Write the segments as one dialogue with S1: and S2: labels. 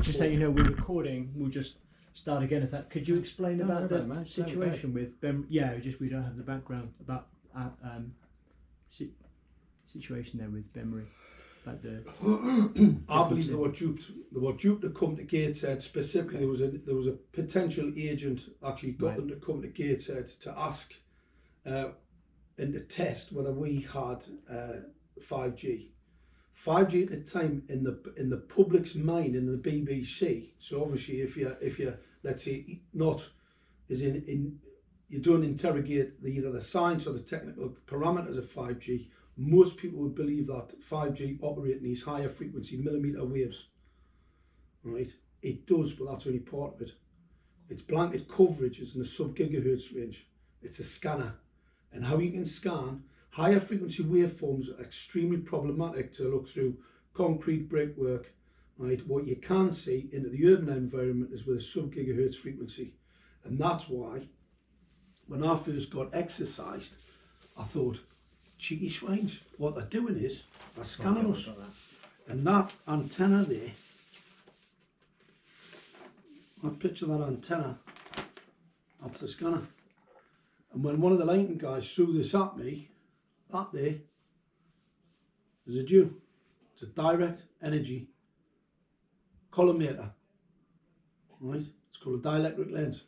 S1: just so you know, we're recording. We'll just start again. If that, could you explain about the situation with Bemri? Yeah, just we don't have the background about situation there with Bemri. About the
S2: I believe they were duped. They were duped to come to Gateshead. Specifically, there was a potential agent actually got them to come to Gateshead to ask and to test whether we had 5G. 5G at the time in the public's mind, in the BBC. So obviously, if you let's say not as in you don't interrogate either the science or the technical parameters of 5G, most people would believe that 5G operates in these higher frequency millimeter waves. Right? It does, but that's only part of it. Its blanket coverage is in the sub gigahertz range. It's a scanner, and how you can scan higher frequency waveforms are extremely problematic to look through concrete brickwork. Right? What you can see into the urban environment is with a sub gigahertz frequency, and that's why when I first got exercised, I thought, cheeky swines, what they're doing is they're scanning us, and that antenna there, I picture that antenna, that's the scanner. And when one of the lighting guys threw this at me, that there is a dew. It's a direct energy collimator, right? It's called a dielectric lens,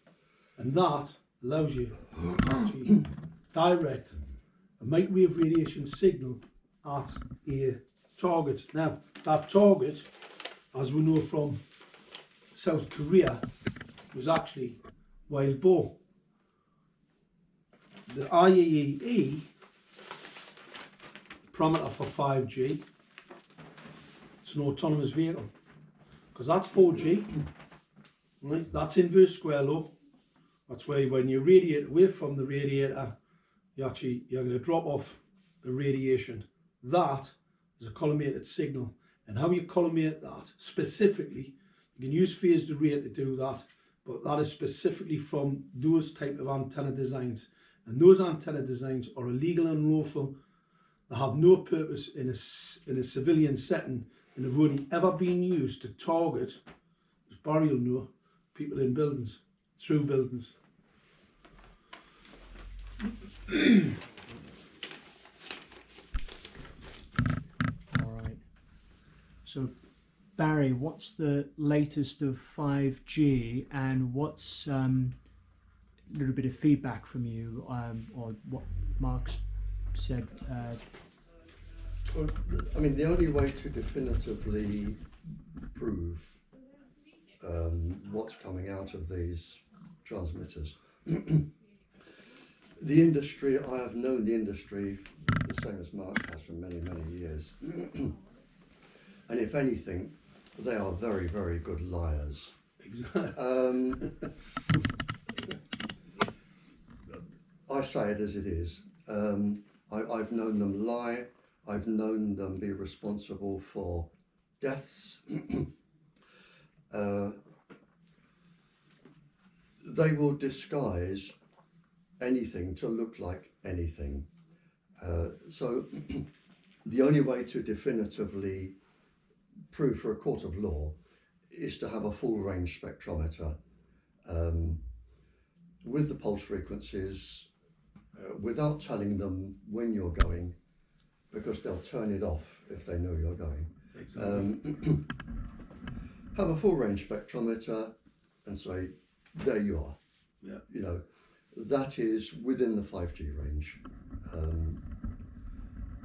S2: and that allows you to actually direct a microwave radiation signal at a target. Now, that target, as we know from South Korea, was actually wild boar. The IEEE parameter for 5G, it's an autonomous vehicle, because that's 4G, right? That's inverse square law. That's where when you radiate away from the radiator, you're going to drop off the radiation. That is a collimated signal, and how you collimate that specifically, you can use phased array to do that, but that is specifically from those type of antenna designs, and those antenna designs are illegal and unlawful. They have no purpose in a civilian setting, and have only ever been used to target, as Barrie will know, people in buildings, through buildings.
S1: All right. So, Barrie, what's the latest of 5G, and what's a little bit of feedback from you, or what Mark's said?
S3: Well, I mean, the only way to definitively prove what's coming out of these transmitters, the industry, I have known the industry the same as Mark has for many, many years. And if anything, they are very, very good liars.
S2: Exactly.
S3: I say it as it is. I've known them lie. I've known them be responsible for deaths. They will disguise anything to look like anything. So the only way to definitively prove for a court of law is to have a full range spectrometer with the pulse frequencies, without telling them when you're going, because they'll turn it off if they know you're going. Exactly. Have a full range spectrometer and say, there you are.
S2: Yeah.
S3: You know, that is within the 5G range.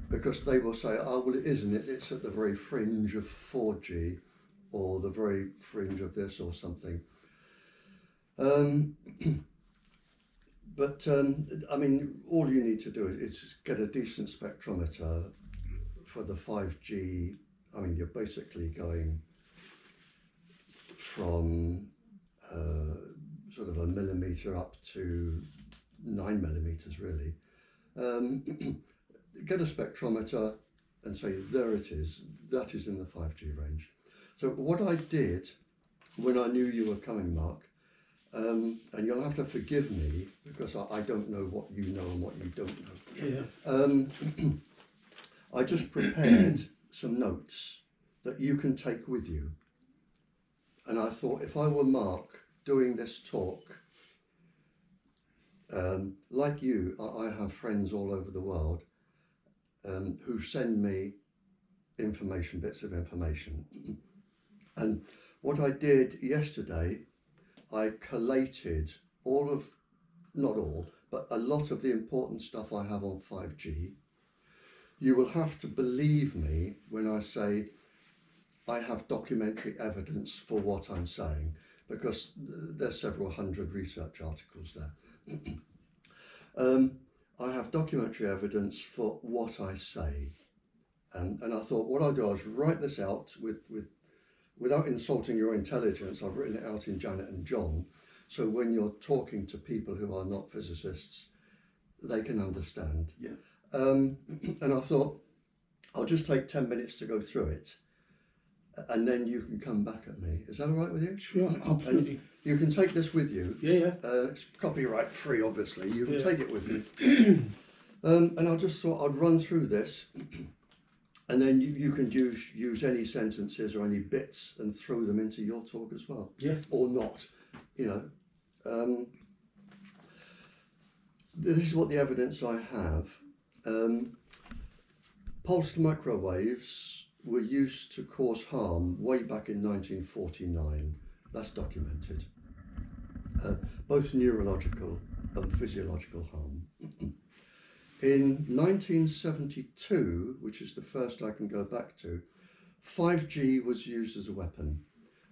S3: Because they will say, oh, well, it isn't. It's at the very fringe of 4G, or the very fringe of this or something. But I mean, all you need to do is get a decent spectrometer for the 5G. I mean, you're basically going from sort of a millimeter up to 9 millimeters, really. Get a spectrometer and say, there it is, that is in the 5G range. So what I did when I knew you were coming, Mark, and you'll have to forgive me because I don't know what you know and what you don't know.
S2: Yeah.
S3: I just prepared some notes that you can take with you And I thought, if I were Mark doing this talk, like you, I have friends all over the world who send me information, bits of information. And what I did yesterday, I collated all of, not all, but a lot of the important stuff I have on 5G. You will have to believe me when I say I have documentary evidence for what I'm saying, because there's several hundred research articles there. I have documentary evidence for what I say. And I thought what I'll do is write this out without insulting your intelligence. I've written it out in Janet and John, so when you're talking to people who are not physicists, they can understand.
S2: Yeah.
S3: And I thought I'll just take 10 minutes to go through it, and then you can come back at me. Is that all right with you?
S2: Sure, absolutely.
S3: And you can take this with you.
S2: Yeah.
S3: It's copyright free, obviously. You can
S2: Yeah.
S3: take it with you. And I just thought I'd run through this, and then you can use any sentences or any bits and throw them into your talk as well.
S2: Yeah.
S3: Or not, you know. This is what the evidence I have. Pulsed microwaves were used to cause harm way back in 1949. That's documented. Both neurological and physiological harm. In 1972, which is the first I can go back to, 5G was used as a weapon.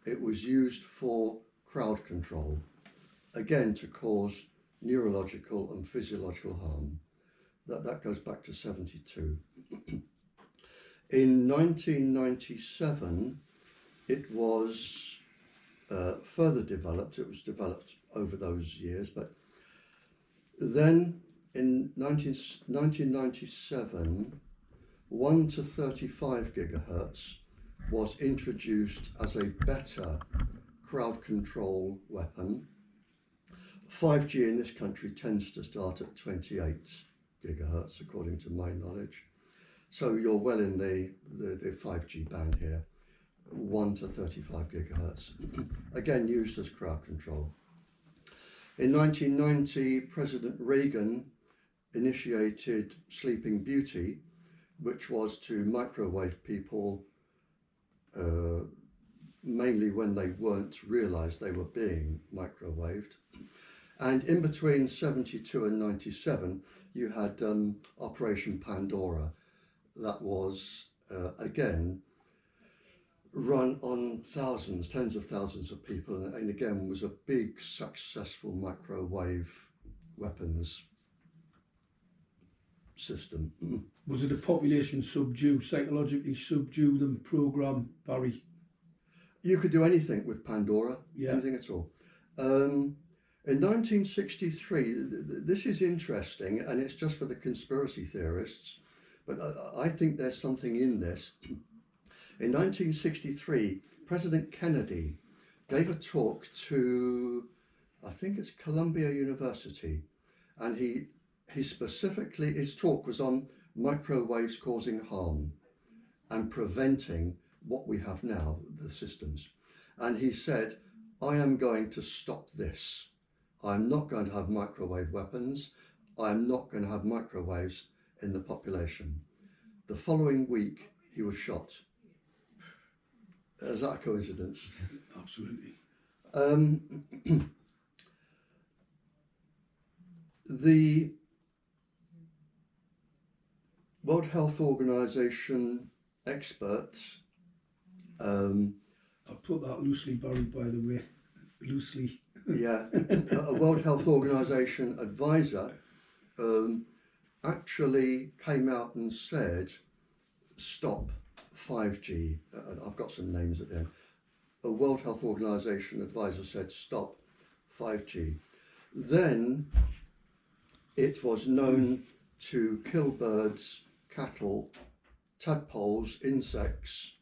S3: It was used for crowd control, again to cause neurological and physiological harm. That goes back to 72. In 1997, it was further developed. It was developed over those years, but then in 1997, 1 to 35 gigahertz was introduced as a better crowd control weapon. 5G in this country tends to start at 28 gigahertz, according to my knowledge. So you're well in the 5G band here, 1 to 35 gigahertz, again used as crowd control. In 1990, President Reagan initiated Sleeping Beauty, which was to microwave people mainly when they weren't realised they were being microwaved. And in between 72 and 97, you had Operation Pandora. That was, again, run on thousands, tens of thousands of people, and again was a big, successful microwave weapons system.
S2: Was it a population subdue, psychologically subdue them program, Barrie?
S3: You could do anything with Pandora,
S2: Yeah.
S3: anything at all. In 1963, this is interesting, and it's just for the conspiracy theorists, but I think there's something in this. In 1963, President Kennedy gave a talk to, I think it's Columbia University, and he specifically, his talk was on microwaves causing harm and preventing what we have now, the systems. And he said, I am going to stop this. I'm not going to have microwave weapons. I'm not going to have microwaves in the population. The following week, he was shot. Is that a coincidence?
S2: Absolutely.
S3: The World Health Organization experts.
S2: I put that loosely, Barrie, by the way. Loosely.
S3: Yeah, a World Health Organization advisor actually came out and said, stop 5G. I've got some names at the end. A World Health Organization advisor said, stop 5G. Then it was known to kill birds, cattle, tadpoles, insects.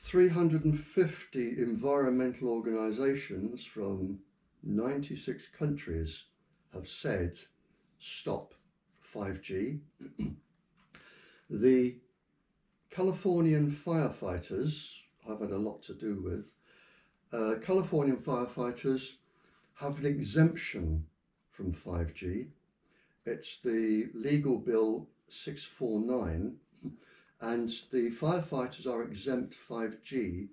S3: 350 environmental organizations from 96 countries have said stop 5G. The Californian firefighters I've had a lot to do with Californian firefighters have an exemption from 5G. It's the legal bill 649, and the firefighters are exempt 5G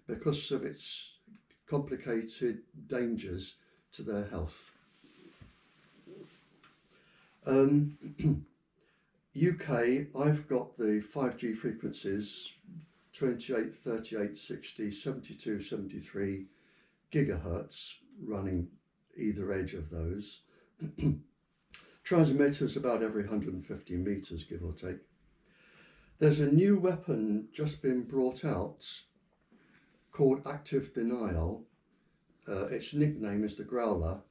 S3: because of its complicated dangers to their health. UK, I've got the 5G frequencies 28, 38, 60, 72, 73 gigahertz running either edge of those. Transmitters about every 150 meters, give or take. There's a new weapon just been brought out called Active Denial. Its nickname is the Growler.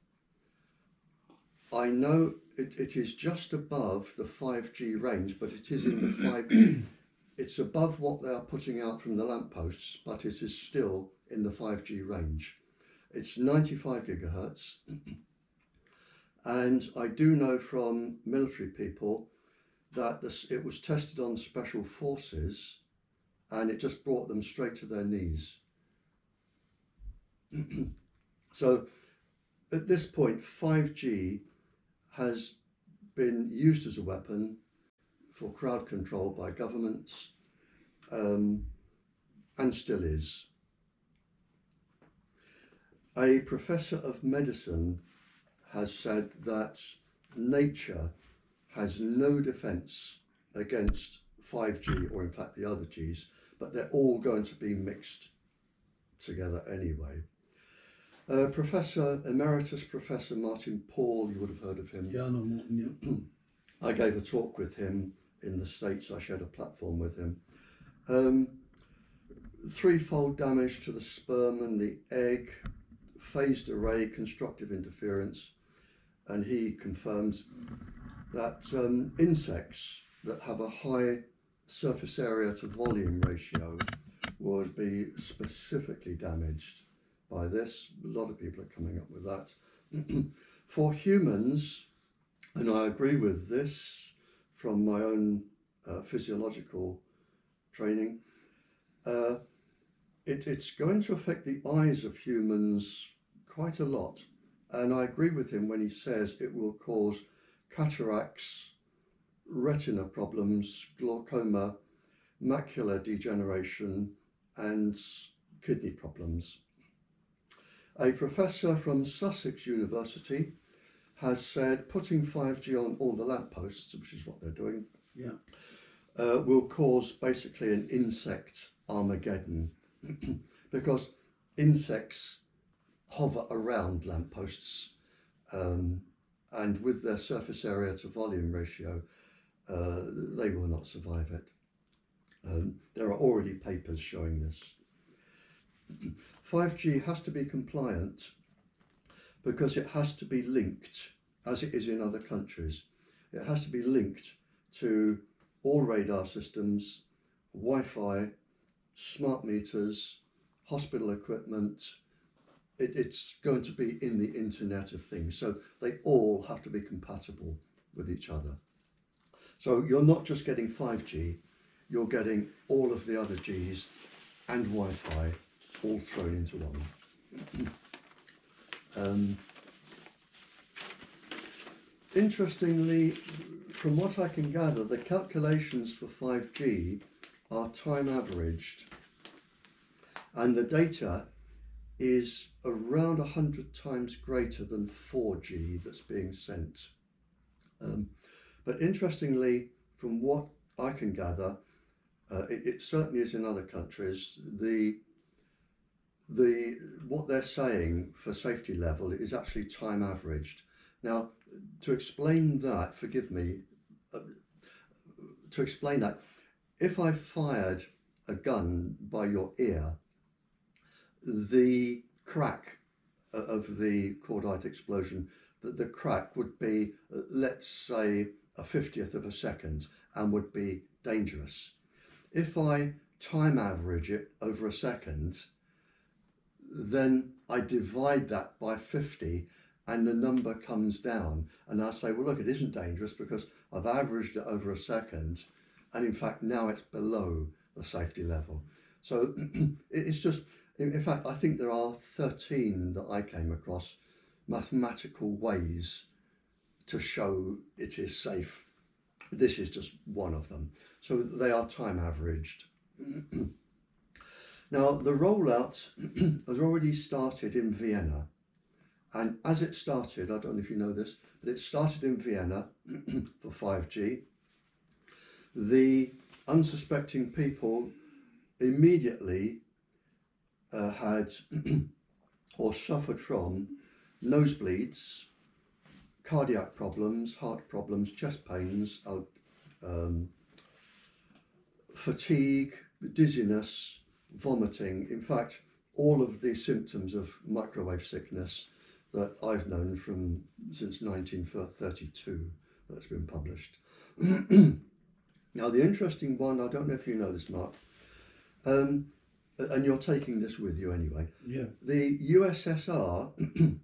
S3: I know it is just above the 5G range, but it is in the 5G. It's above what they are putting out from the lampposts, but it is still in the 5G range. It's 95 gigahertz. And I do know from military people that it was tested on special forces and it just brought them straight to their knees. So at this point, 5G has been used as a weapon for crowd control by governments, and still is. A professor of medicine has said that nature has no defense against 5G, or in fact the other Gs, but they're all going to be mixed together anyway. Professor Emeritus Professor Martin Paul, you would have heard of him.
S2: Yeah, I know Martin, yeah.
S3: I gave a talk with him in the States. I shared a platform with him. Threefold damage to the sperm and the egg, phased array, constructive interference, and he confirms that insects that have a high surface area to volume ratio would be specifically damaged by this. A lot of people are coming up with that. For humans, and I agree with this from my own physiological training, it's going to affect the eyes of humans quite a lot. And I agree with him when he says it will cause cataracts, retina problems, glaucoma, macular degeneration, and kidney problems. A professor from Sussex University has said putting 5G on all the lampposts, which is what they're doing, will cause basically an insect Armageddon because insects hover around lampposts and with their surface area to volume ratio, they will not survive it. There are already papers showing this. 5G has to be compliant because it has to be linked, as it is in other countries. It has to be linked to all radar systems, Wi-Fi, smart meters, hospital equipment. It's going to be in the Internet of Things. So they all have to be compatible with each other. So you're not just getting 5G, you're getting all of the other Gs and Wi-Fi all thrown into one. Interestingly, from what I can gather, the calculations for 5G are time averaged, and the data is around 100 times greater than 4G that's being sent. But interestingly, from what I can gather, it certainly is in other countries, what they're saying for safety level is actually time averaged. Now, to explain that, forgive me, to explain that, if I fired a gun by your ear, the crack of the cordite explosion, the crack would be, let's say, a 50th of a second and would be dangerous. If I time average it over a second, then I divide that by 50 and the number comes down, and I say, well, look, it isn't dangerous because I've averaged it over a second, and in fact now it's below the safety level. So it's just In fact, I think there are 13 that I came across mathematical ways to show it is safe. This is just one of them. So they are time averaged. Now, the rollout has already started in Vienna. And as it started, I don't know if you know this, but it started in Vienna for 5G. The unsuspecting people immediately had or suffered from nosebleeds, cardiac problems, heart problems, chest pains, fatigue, dizziness, vomiting. In fact, all of the symptoms of microwave sickness that I've known since 1932 that's been published. Now, the interesting one, I don't know if you know this, Mark, and you're taking this with you anyway.
S2: Yeah.
S3: The USSR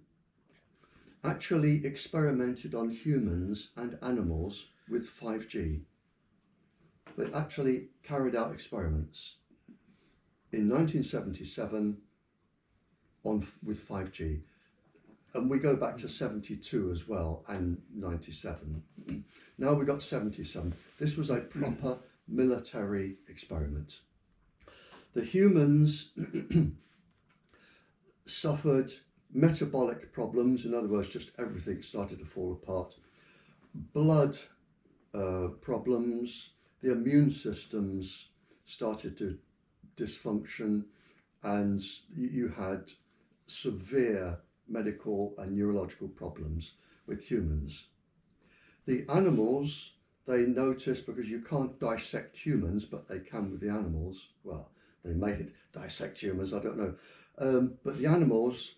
S3: actually experimented on humans and animals with 5G. They actually carried out experiments in 1977 with 5G. And we go back to 72 as well, and 97. Now we got 77. This was a proper military experiment. The humans suffered metabolic problems, in other words, just everything started to fall apart. Blood problems, the immune systems started to dysfunction, and you had severe medical and neurological problems with humans. The animals, they noticed, because you can't dissect humans, but they can with the animals. Well, they may dissect humans, I don't know. But the animals,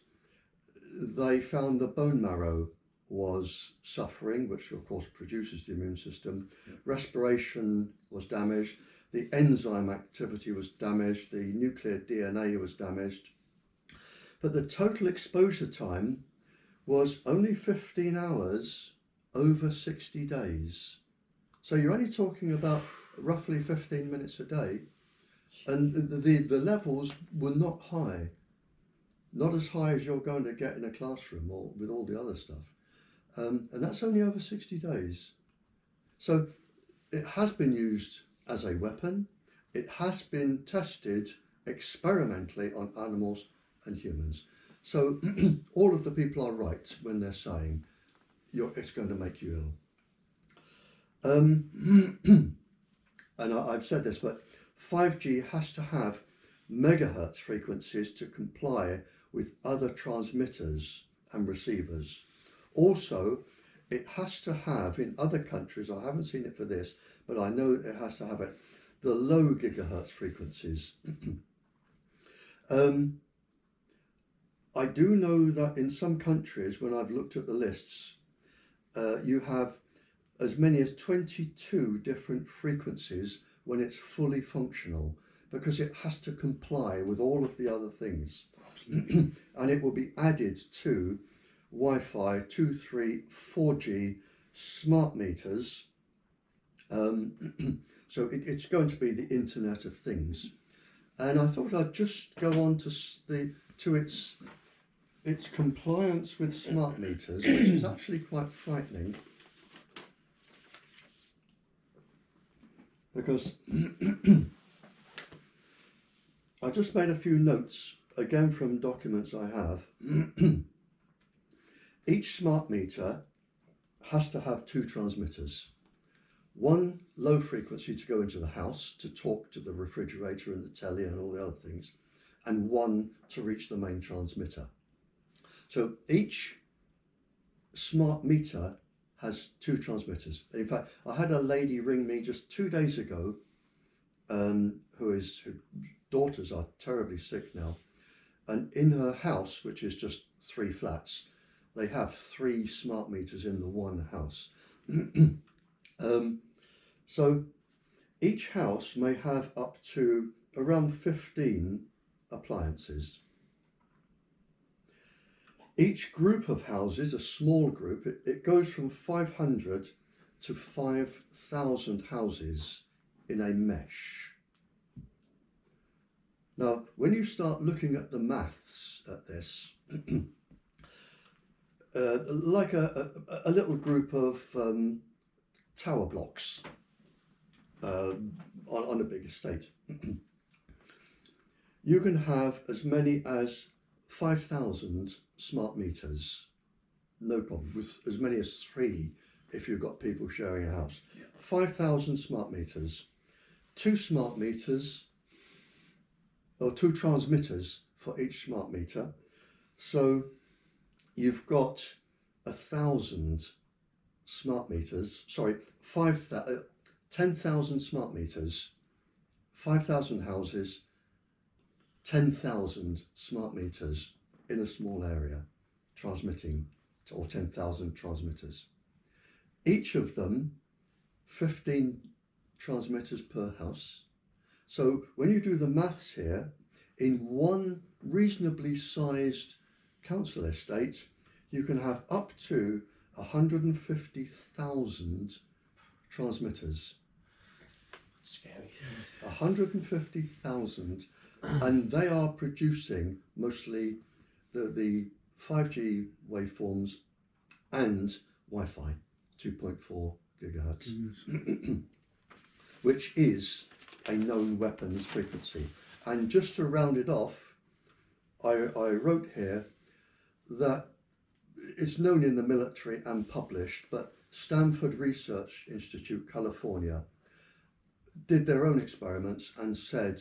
S3: they found the bone marrow was suffering, which of course produces the immune system. Yeah. Respiration was damaged. The enzyme activity was damaged. The nuclear DNA was damaged. But the total exposure time was only 15 hours over 60 days. So you're only talking about roughly 15 minutes a day. And the levels were not high. Not as high as you're going to get in a classroom or with all the other stuff. And that's only over 60 days. So it has been used as a weapon. It has been tested experimentally on animals and humans. So all of the people are right when they're saying it's going to make you ill. And I've said this, but 5G has to have megahertz frequencies to comply with other transmitters and receivers. Also, it has to have, in other countries, I haven't seen it for this, but I know it has to have it, the low gigahertz frequencies. I do know that in some countries, when I've looked at the lists, you have as many as 22 different frequencies when it's fully functional, because it has to comply with all of the other things. And it will be added to Wi-Fi 2, 3, 4G smart meters. So it's going to be the Internet of Things. And I thought I'd just go on to its compliance with smart meters, which is actually quite frightening. Because I just made a few notes, again from documents I have. Each smart meter has to have two transmitters. One low frequency to go into the house to talk to the refrigerator and the telly and all the other things, and one to reach the main transmitter. So each smart meter has two transmitters. In fact, I had a lady ring me just 2 days ago, whose daughters are terribly sick now, and in her house, which is just 3 flats, they have 3 smart meters in the one house. So each house may have up to around 15 appliances. Each group of houses, a small group, it goes from 500 to 5,000 houses in a mesh. Now, when you start looking at the maths at this, like a little group of tower blocks on a big estate, you can have as many as 5,000 smart meters, no problem, with as many as 3 if you've got people sharing a house. 5,000 smart meters, 2 smart meters, or 2 transmitters for each smart meter. So you've got 1,000 smart meters, sorry, 10,000 smart meters, 5,000 houses, 10,000 smart meters in a small area transmitting, or 10,000 transmitters. Each of them 15 transmitters per house. So when you do the maths here, in one reasonably sized council estate, you can have up to 150,000 transmitters.
S1: Scary.
S3: 150,000, and they are producing mostly the 5G waveforms and Wi-Fi 2.4 gigahertz, which is a known weapons frequency. And just to round it off, I wrote here that it's known in the military and published, but Stanford Research Institute, California, did their own experiments and said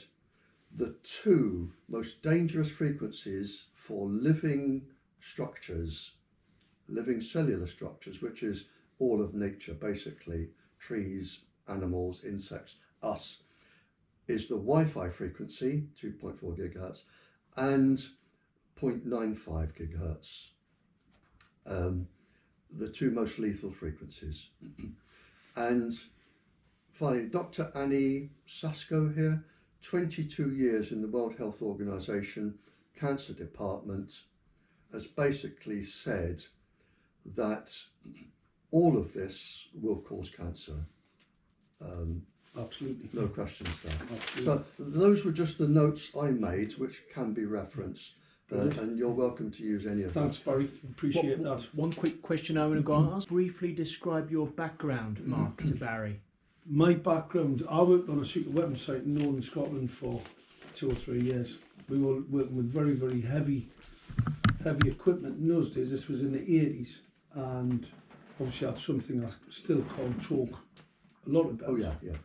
S3: the 2 most dangerous frequencies for living structures, living cellular structures, which is all of nature basically, trees, animals, insects, us, is the Wi-Fi frequency, 2.4 gigahertz, and 0.95 gigahertz, the 2 most lethal frequencies. And finally, Dr. Annie Sasko here, 22 years in the World Health Organization Cancer Department, has basically said that all of this will cause cancer.
S2: Absolutely.
S3: No questions there.
S2: Absolutely.
S3: So those were just the notes I made, which can be referenced, and you're welcome to use any of them.
S2: Thanks, Barry. Appreciate that.
S1: One quick question I want to ask. Briefly describe your background, Mark, to Barry.
S2: My background, I worked on a secret weapons site in Northern Scotland for 2 or 3 years. We were working with very, very heavy equipment in those days. This was in the 80s, and obviously I had something I still can't talk a lot about.
S3: Oh yeah, yeah.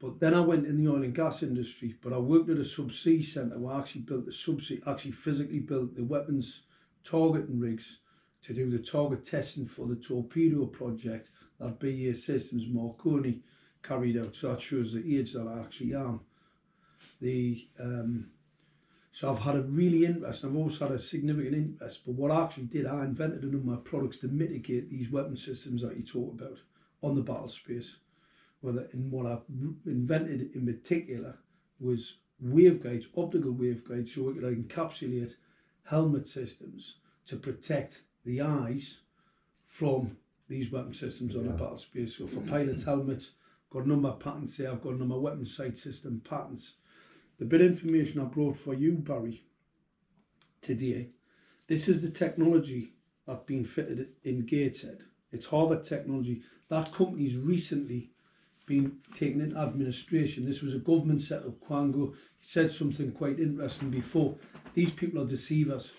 S2: But then I went in the oil and gas industry, but I worked at a Subsea centre where I actually built the Subsea, actually physically built the weapons targeting rigs to do the target testing for the torpedo project that BAE Systems Marconi carried out. So that shows the age that I actually am. So I've had a really interest, I've also had a significant interest, but what I actually did, I invented a number of products to mitigate these weapon systems that you talk about on the battle space. What I invented in particular was waveguides, optical waveguides, so we could encapsulate helmet systems to protect the eyes from these weapon systems on the battle space. So for pilots' helmets, got a number of patents here, I've got a number of weapon sight system patents. The bit of information I brought for you, Barry, today, this is the technology that's been fitted in Gateshead. It's Harvard technology. That company's recently been taken into administration. This was a government set up. Kwango said something quite interesting before. These people are deceivers.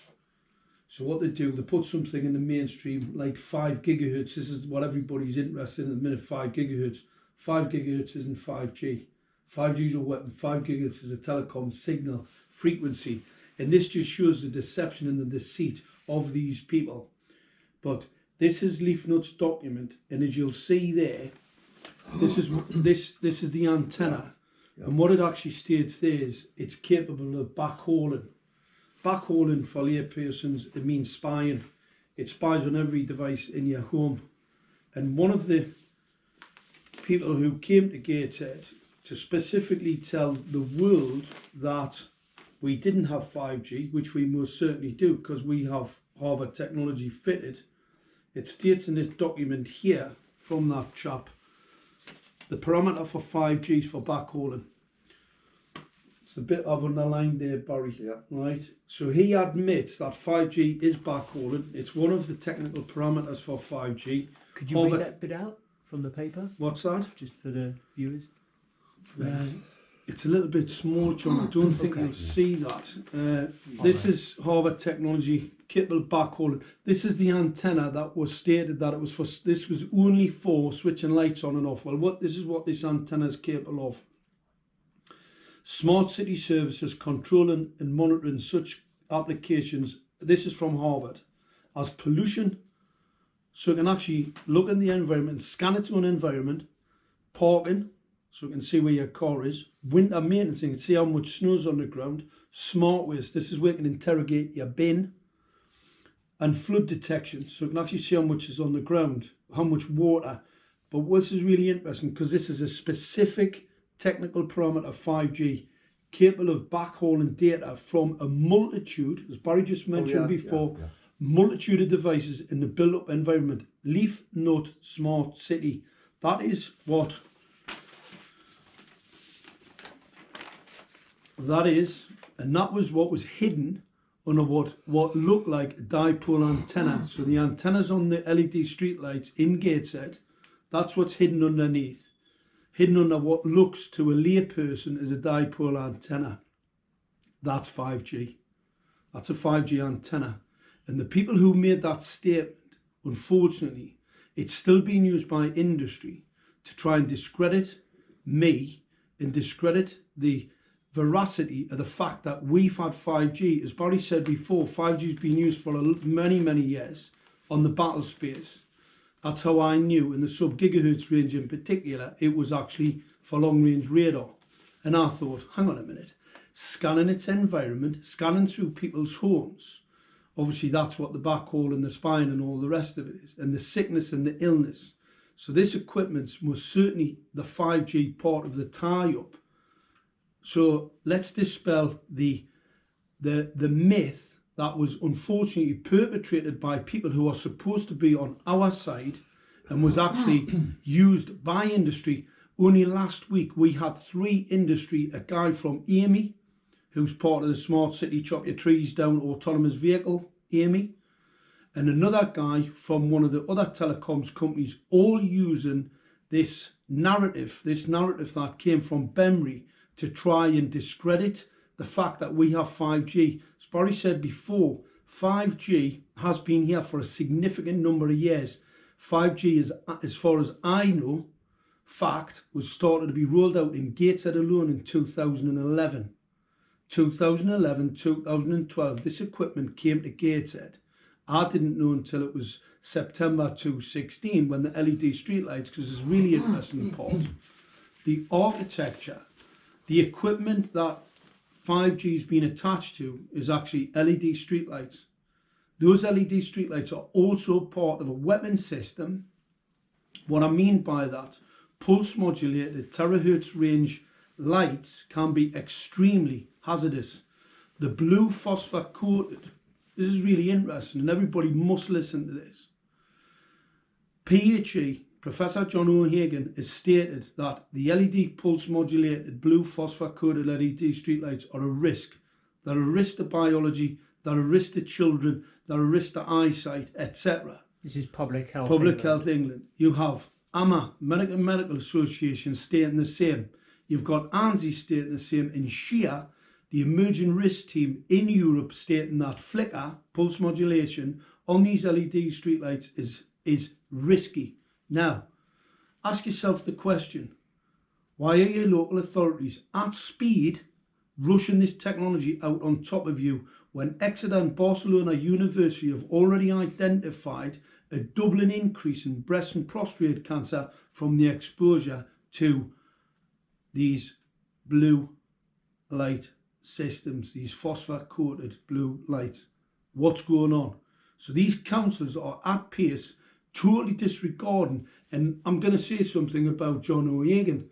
S2: So what they do, they put something in the mainstream like 5 gigahertz. This is what everybody's interested in at the minute, 5 gigahertz. 5 gigahertz isn't 5G. 5G is a weapon, 5 gigahertz is a telecom signal frequency. And this just shows the deception and the deceit of these people. But this is Leafnut's document, and as you'll see there, this is the antenna. Yeah. And what it actually states there is it's capable of backhauling. Backhauling for laypersons, it means spying. It spies on every device in your home. And one of the people who came to Gateshead to specifically tell the world that we didn't have 5G, which we most certainly do because we have Harvard technology fitted. It states in this document here from that chap, the parameter for 5G is for backhauling. It's the bit I've underlined there, Barry.
S3: Yeah.
S2: Right. So he admits that 5G is backhauling. It's one of the technical parameters for 5G.
S1: Could you read that bit out from the paper?
S2: What's that?
S1: Just for the viewers.
S2: It's a little bit small, John. I don't think you'll see that. This is Harvard Technology capable backhauling. This is the antenna that was stated that it was for. This was only for switching lights on and off. Well, this is what this antenna is capable of. Smart city services controlling and monitoring such applications. This is from Harvard as pollution. So it can actually look in the environment, scan its own environment, parking. So you can see where your car is. Winter maintenance, you can see how much snow's on the ground. Smart waste, this is where you can interrogate your bin. And flood detection, so you can actually see how much is on the ground, how much water. But this is really interesting because this is a specific technical parameter, 5G, capable of backhauling data from a multitude, as Barry just mentioned before, multitude of devices in the built-up environment. Leaf nut smart city. That is what... That is, and that was what was hidden under what looked like a dipole antenna. So the antennas on the LED streetlights in Gateshead, that's what's hidden underneath. Hidden under what looks to a layperson as a dipole antenna. That's 5G. That's a 5G antenna. And the people who made that statement, unfortunately, it's still being used by industry to try and discredit me and discredit the veracity of the fact that we've had 5G. As Barry said before, 5G has been used for many, many years on the battle space. That's how I knew in the sub gigahertz range in particular, it was actually for long range radar. And I thought, hang on a minute, scanning its environment, scanning through people's homes, obviously that's what the backhaul and the spine and all the rest of it is, and the sickness and the illness. So this equipment's most certainly the 5G part of the tie-up. So let's dispel the myth that was unfortunately perpetrated by people who are supposed to be on our side and was actually used by industry. Only last week we had 3 industry, a guy from Amy, who's part of the Smart City Chop Your Trees Down autonomous vehicle, Amy, and another guy from one of the other telecoms companies, all using this narrative that came from Bemri, to try and discredit the fact that we have 5G. As Barry said before, 5G has been here for a significant number of years. 5G, is, as far as I know, fact, was started to be rolled out in Gateshead alone in 2011. 2011, 2012, this equipment came to Gateshead. I didn't know until it was September 2016 when the LED streetlights, because it's a really interesting part, the architecture, the equipment that 5G has been attached to is actually LED streetlights. Those LED streetlights are also part of a weapon system. What I mean by that, pulse modulated terahertz range lights can be extremely hazardous. The blue phosphor coated, this is really interesting and everybody must listen to this. PhD, Professor John O'Hagan, has stated that the LED pulse modulated blue phosphor coated LED streetlights are a risk. They're a risk to biology, they're a risk to children, they're a risk to eyesight, etc.
S1: This is Public Health
S2: Public
S1: England.
S2: Health England. You have AMA, American Medical Association, stating the same. You've got ANSI stating the same, and SHEA, the emerging risk team in Europe, stating that flicker, pulse modulation, on these LED streetlights is risky. Now, ask yourself the question, why are your local authorities at speed rushing this technology out on top of you when Exeter and Barcelona University have already identified a doubling increase in breast and prostate cancer from the exposure to these blue light systems, these phosphor-coated blue lights? What's going on? So these councils are at pace, totally disregarding, and I'm going to say something about John O'Hagan.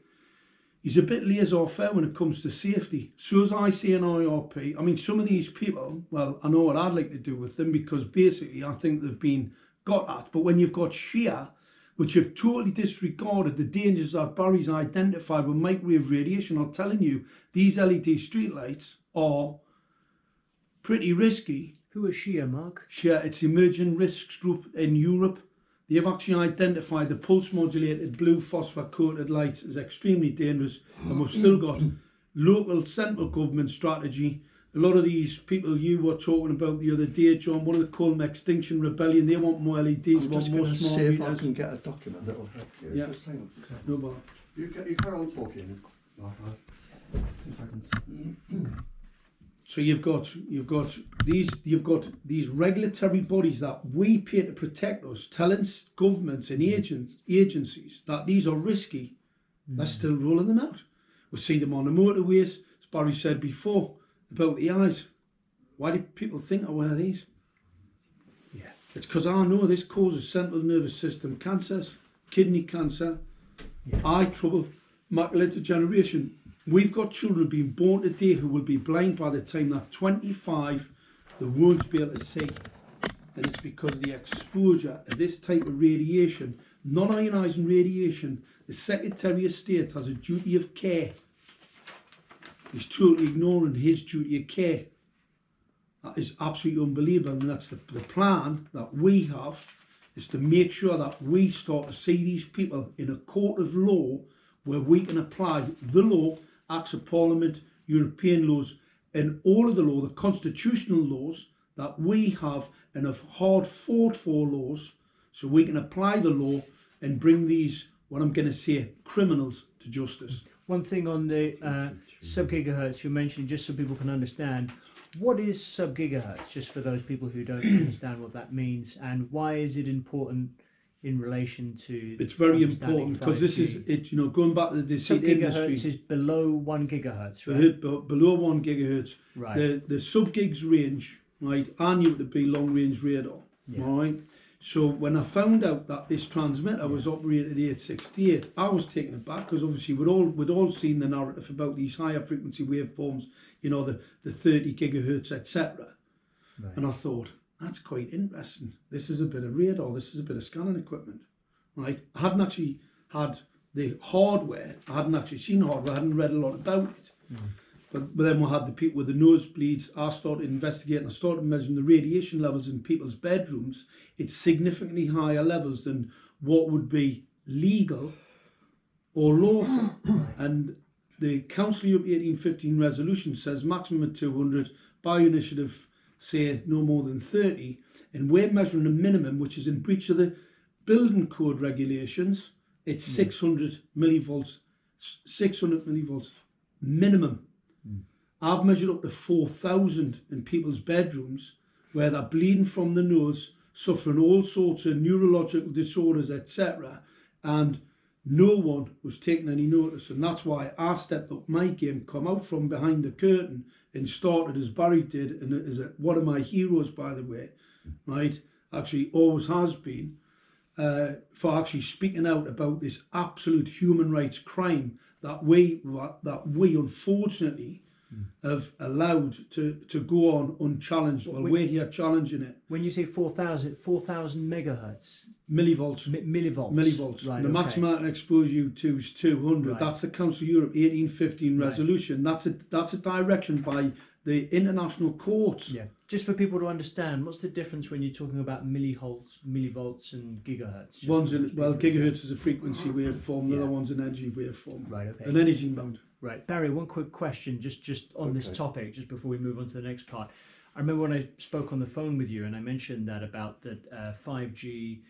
S2: He's a bit laissez-faire when it comes to safety. So as I say in IRP, I mean, some of these people, well, I know what I'd like to do with them because basically I think they've been got at. But when you've got SHEA, but you've totally disregarded the dangers that Barrie's identified with microwave radiation. I'm telling you, these LED streetlights are pretty risky.
S1: Who is Shia, Mark?
S2: Shia, it's the Emerging Risks Group in Europe. They have actually identified the pulse modulated blue phosphor coated lights as extremely dangerous, and we've still got local central government strategy. A lot of these people you were talking about the other day, John, what do they call them? Extinction Rebellion. They want more LEDs,
S3: I'm
S2: want
S3: just
S2: more
S3: going to
S2: smart
S3: see if
S2: meters.
S3: I can get a document that will help you.
S2: Yeah.
S3: Just hang on.
S2: No bother.
S3: You carry on talking. Mark. 2 seconds.
S2: So you've got these regulatory bodies that we pay to protect us, telling governments and agencies that these are risky. They're still rolling them out. We see them on the motorways, as Barrie said before, about the eyes. Why do people think I wear these?
S1: Yeah.
S2: It's because I know this causes central nervous system cancers, kidney cancer, eye trouble, macular degeneration. We've got children being born today who will be blind by the time they're 25. They won't be able to see. And it's because of the exposure of this type of radiation, non-ionising radiation. The Secretary of State has a duty of care. He's totally ignoring his duty of care. That is absolutely unbelievable, and that's the plan that we have, is to make sure that we start to see these people in a court of law where we can apply the law, Acts of Parliament, European laws, and all of the law, the constitutional laws that we have and have hard fought for laws, so we can apply the law and bring these, what I'm going to say, criminals to justice.
S1: One thing on the sub gigahertz you mentioned, just so people can understand, what is sub gigahertz, just for those people who don't understand what that means, and why is it important in relation to?
S2: It's very important because this is it. You know, going back to the deceit industry,
S1: sub gigahertz is below 1 gigahertz, right?
S2: Below 1 gigahertz.
S1: Right.
S2: The sub gigs range, right? I knew it to be long range radar.
S1: Yeah.
S2: All right. So when I found out that this transmitter was operated at 868, I was taken aback because obviously we'd all seen the narrative about these higher frequency waveforms, you know, the 30 gigahertz, etc.
S1: Right.
S2: And I thought, that's quite interesting. This is a bit of radar. This is a bit of scanning equipment, right? I hadn't actually had the hardware. I hadn't actually seen hardware. I hadn't read a lot about it. But then we had the people with the nosebleeds. I started investigating. I started measuring the radiation levels in people's bedrooms. It's significantly higher levels than what would be legal or lawful. And the Council of Europe 1815 resolution says maximum of 200, by initiative say no more than 30, and we're measuring a minimum which is in breach of the building code regulations. It's 600 millivolts, 600 millivolts minimum. I've measured up to 4,000 in people's bedrooms where they're bleeding from the nose, suffering all sorts of neurological disorders, etc. And no one was taking any notice. And that's why I stepped up my game, come out from behind the curtain and started as Barrie did, and is one of my heroes, by the way, right? Actually always has been, for actually speaking out about this absolute human rights crime that we unfortunately have allowed to go on unchallenged. Well, we're here challenging it.
S1: When you say 4,000 megahertz,
S2: Millivolts.
S1: millivolts. Right.
S2: The maximum I can expose you to is 200.
S1: Right.
S2: That's the Council of Europe 1815
S1: Right.
S2: resolution. That's a direction by the international courts.
S1: Yeah. Just for people to understand, what's the difference when you're talking about millivolts, and gigahertz? Just
S2: Gigahertz is a frequency waveform. The
S1: Yeah.
S2: other one's an energy waveform.
S1: Right. Okay.
S2: An energy bound.
S1: Right, Barrie, one quick question just on this topic, just before we move on to the next part. I remember when I spoke on the phone with you and I mentioned that about the 5G,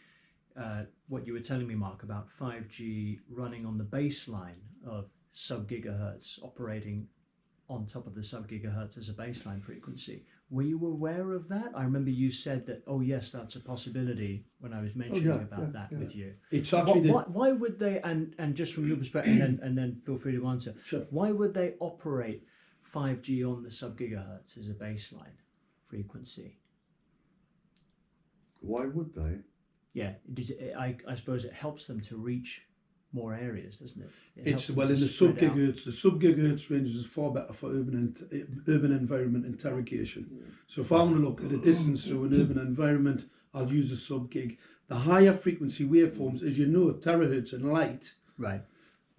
S1: what you were telling me, Mark, about 5G running on the baseline of sub gigahertz, operating on top of the sub gigahertz as a baseline frequency. Were you aware of that? I remember you said that, oh yes, that's a possibility when I was mentioning that with you.
S2: It's actually
S1: why would they, and just from your perspective, and then feel free to answer,
S2: Sure.
S1: why would they operate 5G on the sub gigahertz as a baseline frequency?
S3: Why would they?
S1: Yeah, I suppose it helps them to reach more areas, doesn't it?
S2: It's in the sub gigahertz range is far better for urban environment interrogation. So if I want to look at a distance through an urban environment, I'll use a sub gig. The higher frequency waveforms, as you know, terahertz and light,
S1: Right.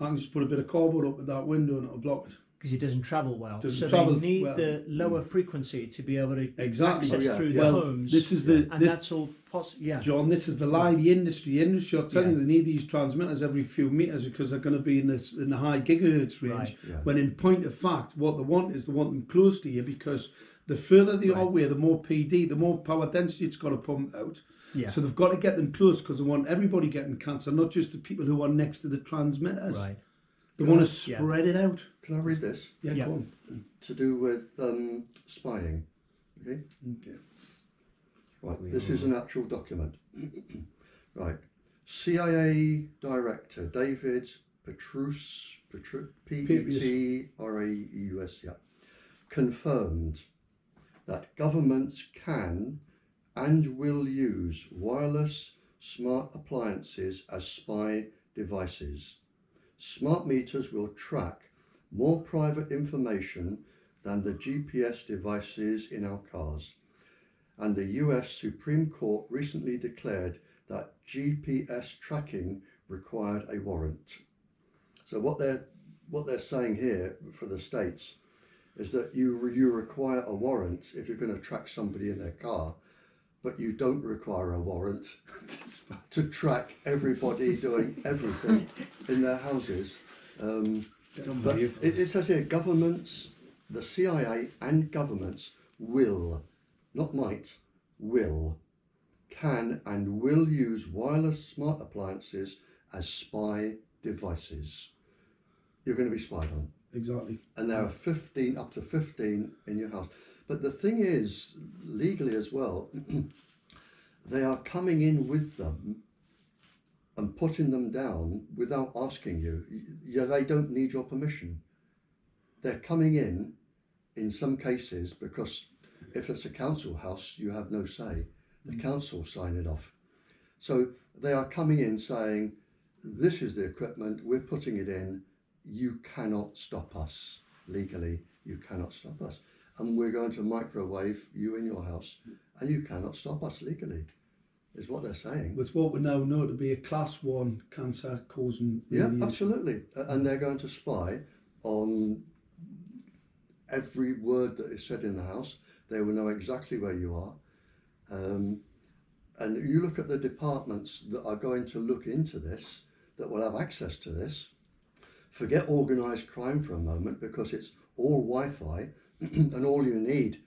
S2: I can just put a bit of cardboard up at that window and it'll block it.
S1: Because it doesn't travel well.
S2: Doesn't
S1: so
S2: travel
S1: they need
S2: well.
S1: the lower frequency to be able to
S2: Exactly.
S1: access
S3: Oh, yeah,
S1: through
S3: yeah.
S1: the
S2: Well,
S1: homes.
S2: this is the
S1: and
S2: this,
S1: that's all possible. Yeah.
S2: John. This is the lie. The industry are telling you they need these transmitters every few meters because they're going to be in the high gigahertz range.
S1: Right.
S3: Yeah.
S2: When in point of fact, what they want is they want them close to you, because the further they are
S1: Right.
S2: away, the more PD, the more power density it's got to pump out.
S1: Yeah.
S2: So they've got to get them close because they want everybody getting cancer, not just the people who are next to the transmitters.
S1: Right.
S2: They want to
S1: Yeah.
S2: spread it out.
S3: Can I read this?
S2: Yeah,
S1: Yeah.
S2: go on.
S3: To do with spying. Okay.
S2: Okay.
S3: Right. This is an actual document. Right. CIA Director David Petraeus, Petraeus, yeah, confirmed that governments can and will use wireless smart appliances as spy devices. Smart meters will track more private information than the GPS devices in our cars. And the US Supreme Court recently declared that GPS tracking required a warrant. So what they're saying here for the States is that you require a warrant if you're going to track somebody in their car, but you don't require a warrant to track everybody doing everything in their houses. But it says here, governments, the CIA and governments will, not might, will, can and will use wireless smart appliances as spy devices. You're going to be spied on.
S2: Exactly.
S3: And there are 15, up to 15 in your house. But the thing is, legally as well, they are coming in with them and putting them down without asking you. Yeah, they don't need your permission. They're coming in some cases, because if it's a council house, you have no say. The council sign it off. So they are coming in saying, this is the equipment, we're putting it in, you cannot stop us legally, you cannot stop us. And we're going to microwave you in your house, and you cannot stop us legally, is what they're saying.
S2: With what we now know to be a class 1 cancer causing
S3: Yeah,
S2: radiation.
S3: absolutely. And they're going to spy on every word that is said in the house. They will know exactly where you are. And you look at the departments that are going to look into this, that will have access to this. Forget organised crime for a moment, because it's all Wi-Fi and all you need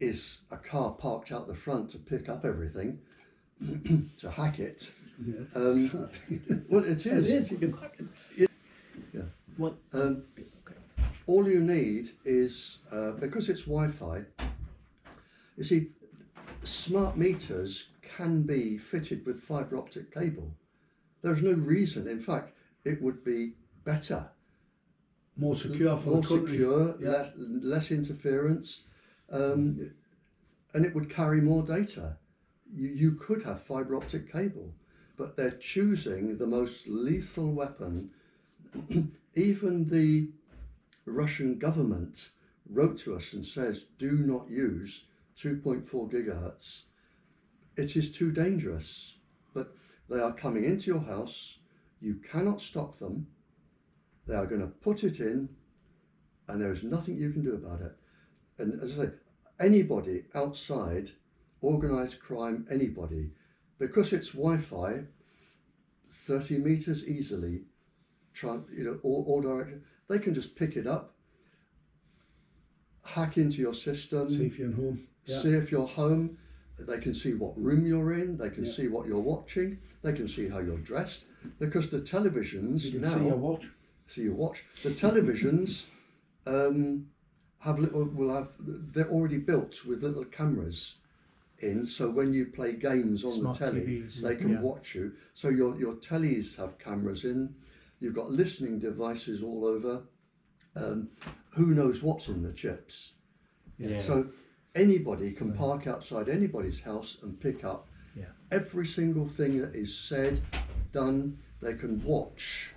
S3: is a car parked out the front to pick up everything, to hack it.
S2: Yeah.
S3: Well, it is.
S2: It is, you can hack it.
S3: Yeah.
S1: What?
S3: All you need is, because it's Wi-Fi, you see, smart meters can be fitted with fibre optic cable. There's no reason, in fact, it would be better.
S2: More secure for
S3: More
S2: the country.
S3: secure,
S2: Yeah.
S3: less interference, and it would carry more data. You could have fibre optic cable, but they're choosing the most lethal weapon. Even the Russian government wrote to us and says, do not use 2.4 gigahertz. It is too dangerous. But they are coming into your house, you cannot stop them. They are going to put it in, and there is nothing you can do about it. And as I say, anybody outside, organised crime, anybody, because it's Wi-Fi, 30 meters easily, all direction, they can just pick it up, hack into your system,
S2: See if you're at home. Yeah.
S3: see if you're home. They can see what room you're in, they can
S2: Yeah.
S3: see what you're watching, they can see how you're dressed, because the televisions
S2: You can
S3: now
S2: see your watch.
S3: so you watch. The televisions they're already built with little cameras in, so when you play games on
S1: Smart
S3: the telly,
S1: TVs,
S3: they can
S1: yeah.
S3: watch you. So your tellies have cameras in, you've got listening devices all over. Who knows what's in the chips?
S1: Yeah.
S3: So anybody can park outside anybody's house and pick up
S1: Yeah.
S3: every single thing that is said, done. They can watch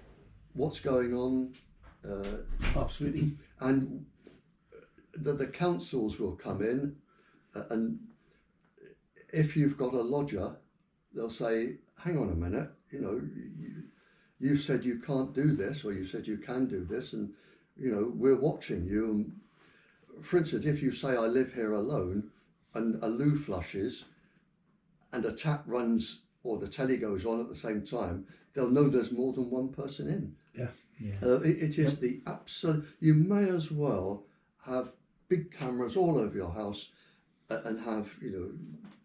S3: what's going on,
S2: Absolutely.
S3: and the councils will come in, and if you've got a lodger they'll say, hang on a minute, you know, you said you can't do this, or you said you can do this, and, you know, we're watching you. And for instance, if you say, I live here alone, and a loo flushes, and a tap runs, or the telly goes on at the same time, they'll know there's more than one person in.
S2: Yeah.
S1: Yeah.
S3: It is the absolute, you may as well have big cameras all over your house and have, you know,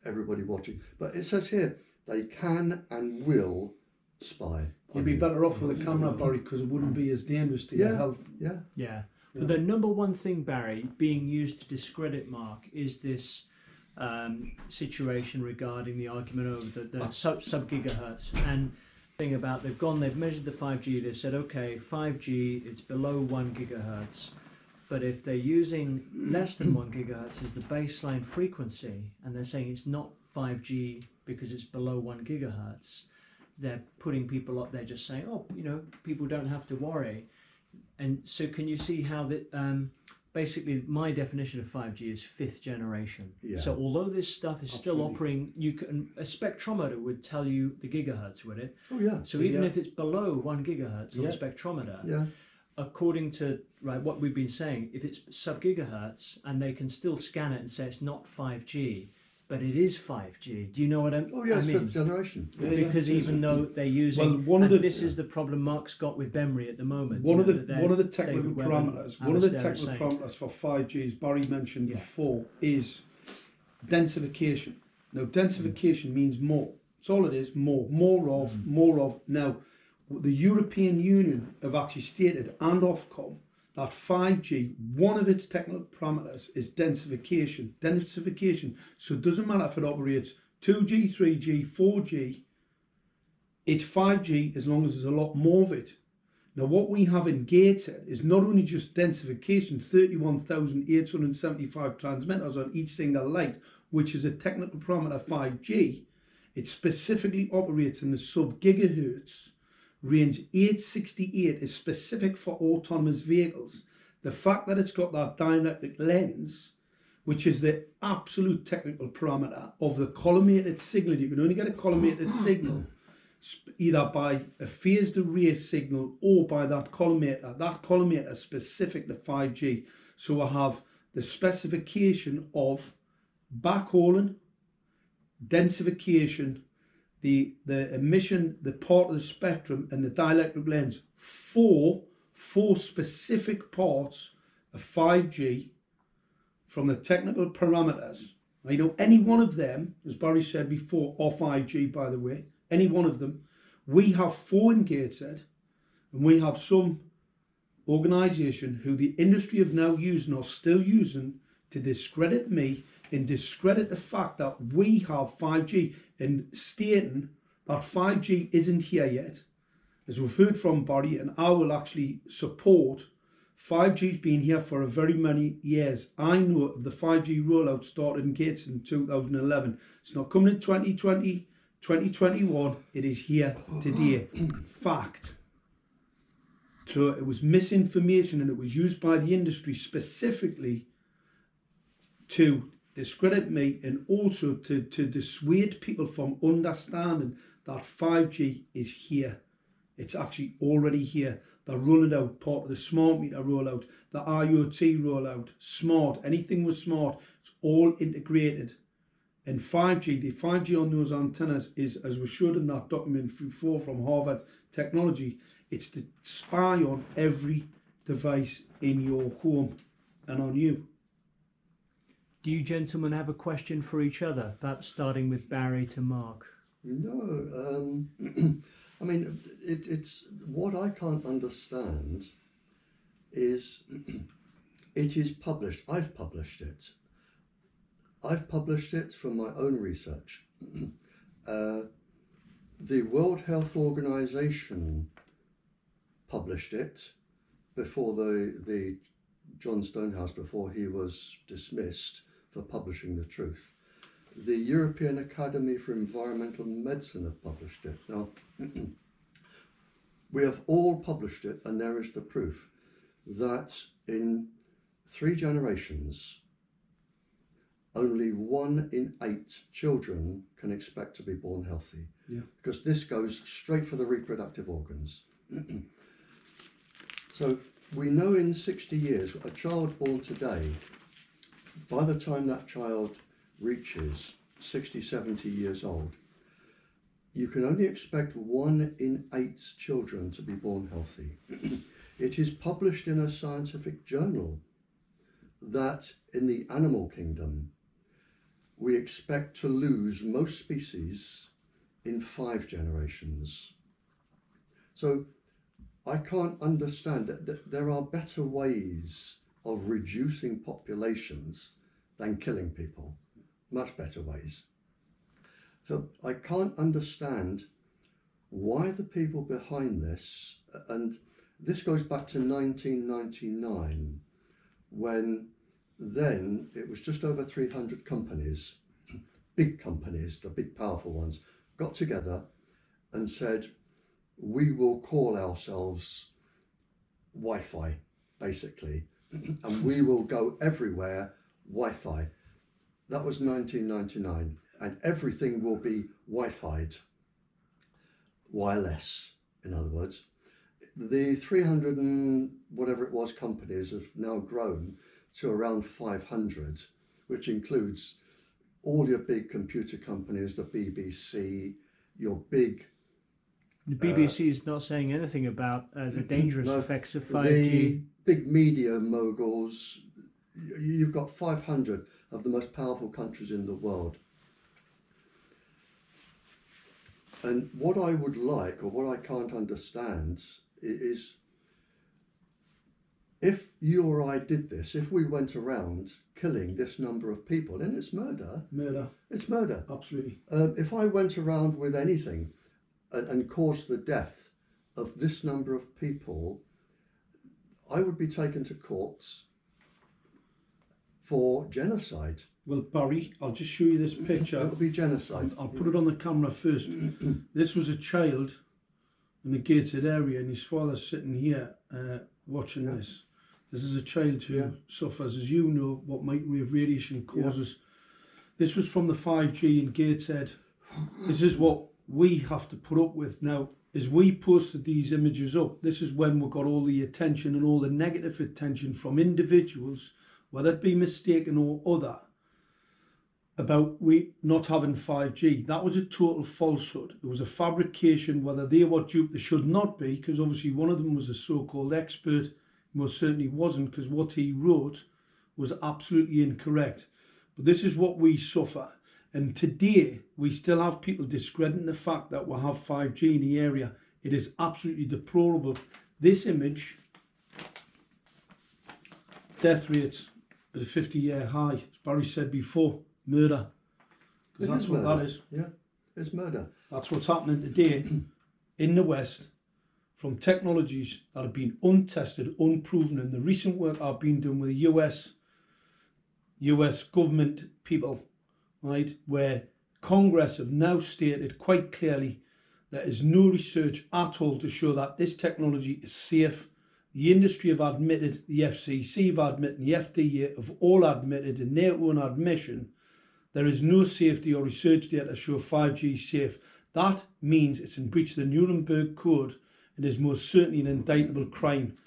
S3: everybody watching. But it says here, they can and will spy.
S2: You'd be better off with a camera, Barrie, because it wouldn't be as dangerous to your health.
S3: Yeah.
S1: Yeah. But the number one thing, Barrie, being used to discredit Mark is this situation regarding the argument over the sub gigahertz. And thing about they've measured the 5G, they've said, okay, 5G, it's below 1 gigahertz. But if they're using less than 1 gigahertz as the baseline frequency, and they're saying it's not 5G because it's below 1 gigahertz, they're putting people up there just saying, oh, you know, people don't have to worry. And so can you see how that basically my definition of 5G is 5th generation.
S3: Yeah.
S1: So although this stuff is still operating, a spectrometer would tell you the gigahertz, would it?
S3: Oh yeah.
S1: So even if it's below 1 gigahertz on the spectrometer,
S3: Yeah.
S1: according to what we've been saying, if it's sub gigahertz and they can still scan it and say it's not 5G, but it is 5G. Do you know what I mean?
S3: Oh yeah, it's 5th generation.
S1: Because even though they're using, this is the problem Mark's got with Bemri at the moment.
S2: One of the technical parameters for 5G, as Barrie mentioned before, is densification. Now, densification means more. That's all it is. More of. Now, the European Union have actually stated, and Ofcom, that 5G, one of its technical parameters is densification. Densification. So it doesn't matter if it operates 2G, 3G, 4G, it's 5G as long as there's a lot more of it. Now what we have in Gateshead is not only just densification, 31,875 transmitters on each single light, which is a technical parameter 5G, it specifically operates in the sub gigahertz. Range 868 is specific for autonomous vehicles. The fact that it's got that dielectric lens, which is the absolute technical parameter of the collimated signal, you can only get a collimated signal either by a phased array signal or by that collimator specific to 5G. So I have the specification of backhauling, densification, the emission, the part of the spectrum, and the dielectric lens, four specific parts of 5G from the technical parameters. Now, you know, any one of them, as Barrie said before, are 5G, by the way, any one of them. We have 4 in Gateshead, and we have some organisation who the industry have now used and are still using to discredit me and discredit the fact that we have 5G, and stating that 5G isn't here yet. As we've heard from Barrie, and I will actually support, 5G's been here for a very many years. I know of the 5G rollout started in Gates in 2011. It's not coming in 2020, 2021. It is here today. Fact. So it was misinformation, and it was used by the industry specifically to discredit me, and also to dissuade people from understanding that 5G is here. It's actually already here. They're rolling out part of the smart meter rollout, the IoT rollout, smart, anything with smart, it's all integrated. And 5G, the 5G on those antennas is, as we showed in that document before from Harvard Technology, it's to spy on every device in your home and on you.
S1: Do you gentlemen have a question for each other, perhaps starting with Barrie to Mark?
S3: No, I mean, it's what I can't understand is it is published. I've published it. I've published it from my own research. The World Health Organization published it before the John Stonehouse, before he was dismissed for publishing the truth. The European Academy for Environmental Medicine have published it. Now, we have all published it, and there is the proof that in 3 generations, only 1 in 8 children can expect to be born healthy.
S2: Yeah.
S3: Because this goes straight for the reproductive organs. So we know in 60 years, a child born today, by the time that child reaches 60, 70 years old, you can only expect 1 in 8 children to be born healthy. It is published in a scientific journal that in the animal kingdom, we expect to lose most species in 5 generations. So I can't understand that there are better ways of reducing populations than killing people, much better ways. So I can't understand why the people behind this, and this goes back to 1999, when then it was just over 300 companies, big companies, the big powerful ones, got together and said, we will call ourselves Wi-Fi, basically, and we will go everywhere Wi-Fi. That was 1999, and everything will be Wi-Fi'd, wireless, in other words. The 300 and whatever it was companies have now grown to around 500, which includes all your big computer companies, the BBC, your big...
S1: The BBC is not saying anything about the dangerous effects of 5G.
S3: The big media moguls, you've got 500 of the most powerful countries in the world. And what I would like, or what I can't understand, is if you or I did this, if we went around killing this number of people, then it's murder.
S2: Murder.
S3: It's murder.
S2: Absolutely.
S3: If I went around with anything and caused the death of this number of people, I would be taken to courts for genocide.
S2: Well, Barrie, I'll just show you this picture.
S3: That would be genocide.
S2: I'll put it on the camera first. This was a child in the Gateshead area, and his father's sitting here watching this. This is a child who suffers, as you know, what microwave radiation causes. This was from the 5G in Gateshead. This is what we have to put up with now. As we posted these images up, this is when we got all the attention and all the negative attention from individuals, whether it be mistaken or other, about we not having 5G. That was a total falsehood. It was a fabrication, whether they were duped, they should not be, because obviously one of them was a so-called expert. Most certainly wasn't, because what he wrote was absolutely incorrect. But this is what we suffer. And today, we still have people discrediting the fact that we have 5G in the area. It is absolutely deplorable. This image, death rates at a 50-year high. As Barrie said before, murder. Because that's what that is.
S3: Yeah, it's murder.
S1: That's what's happening today in the West from technologies that have been untested, unproven. And the recent work I've been doing with the US government people, right, where Congress have now stated quite clearly there is no research at all to show that this technology is safe. The industry have admitted, the FCC have admitted, the FDA have all admitted in their own admission, there is no safety or research data to show 5G safe. That means it's in breach of the Nuremberg Code and is most certainly an indictable crime.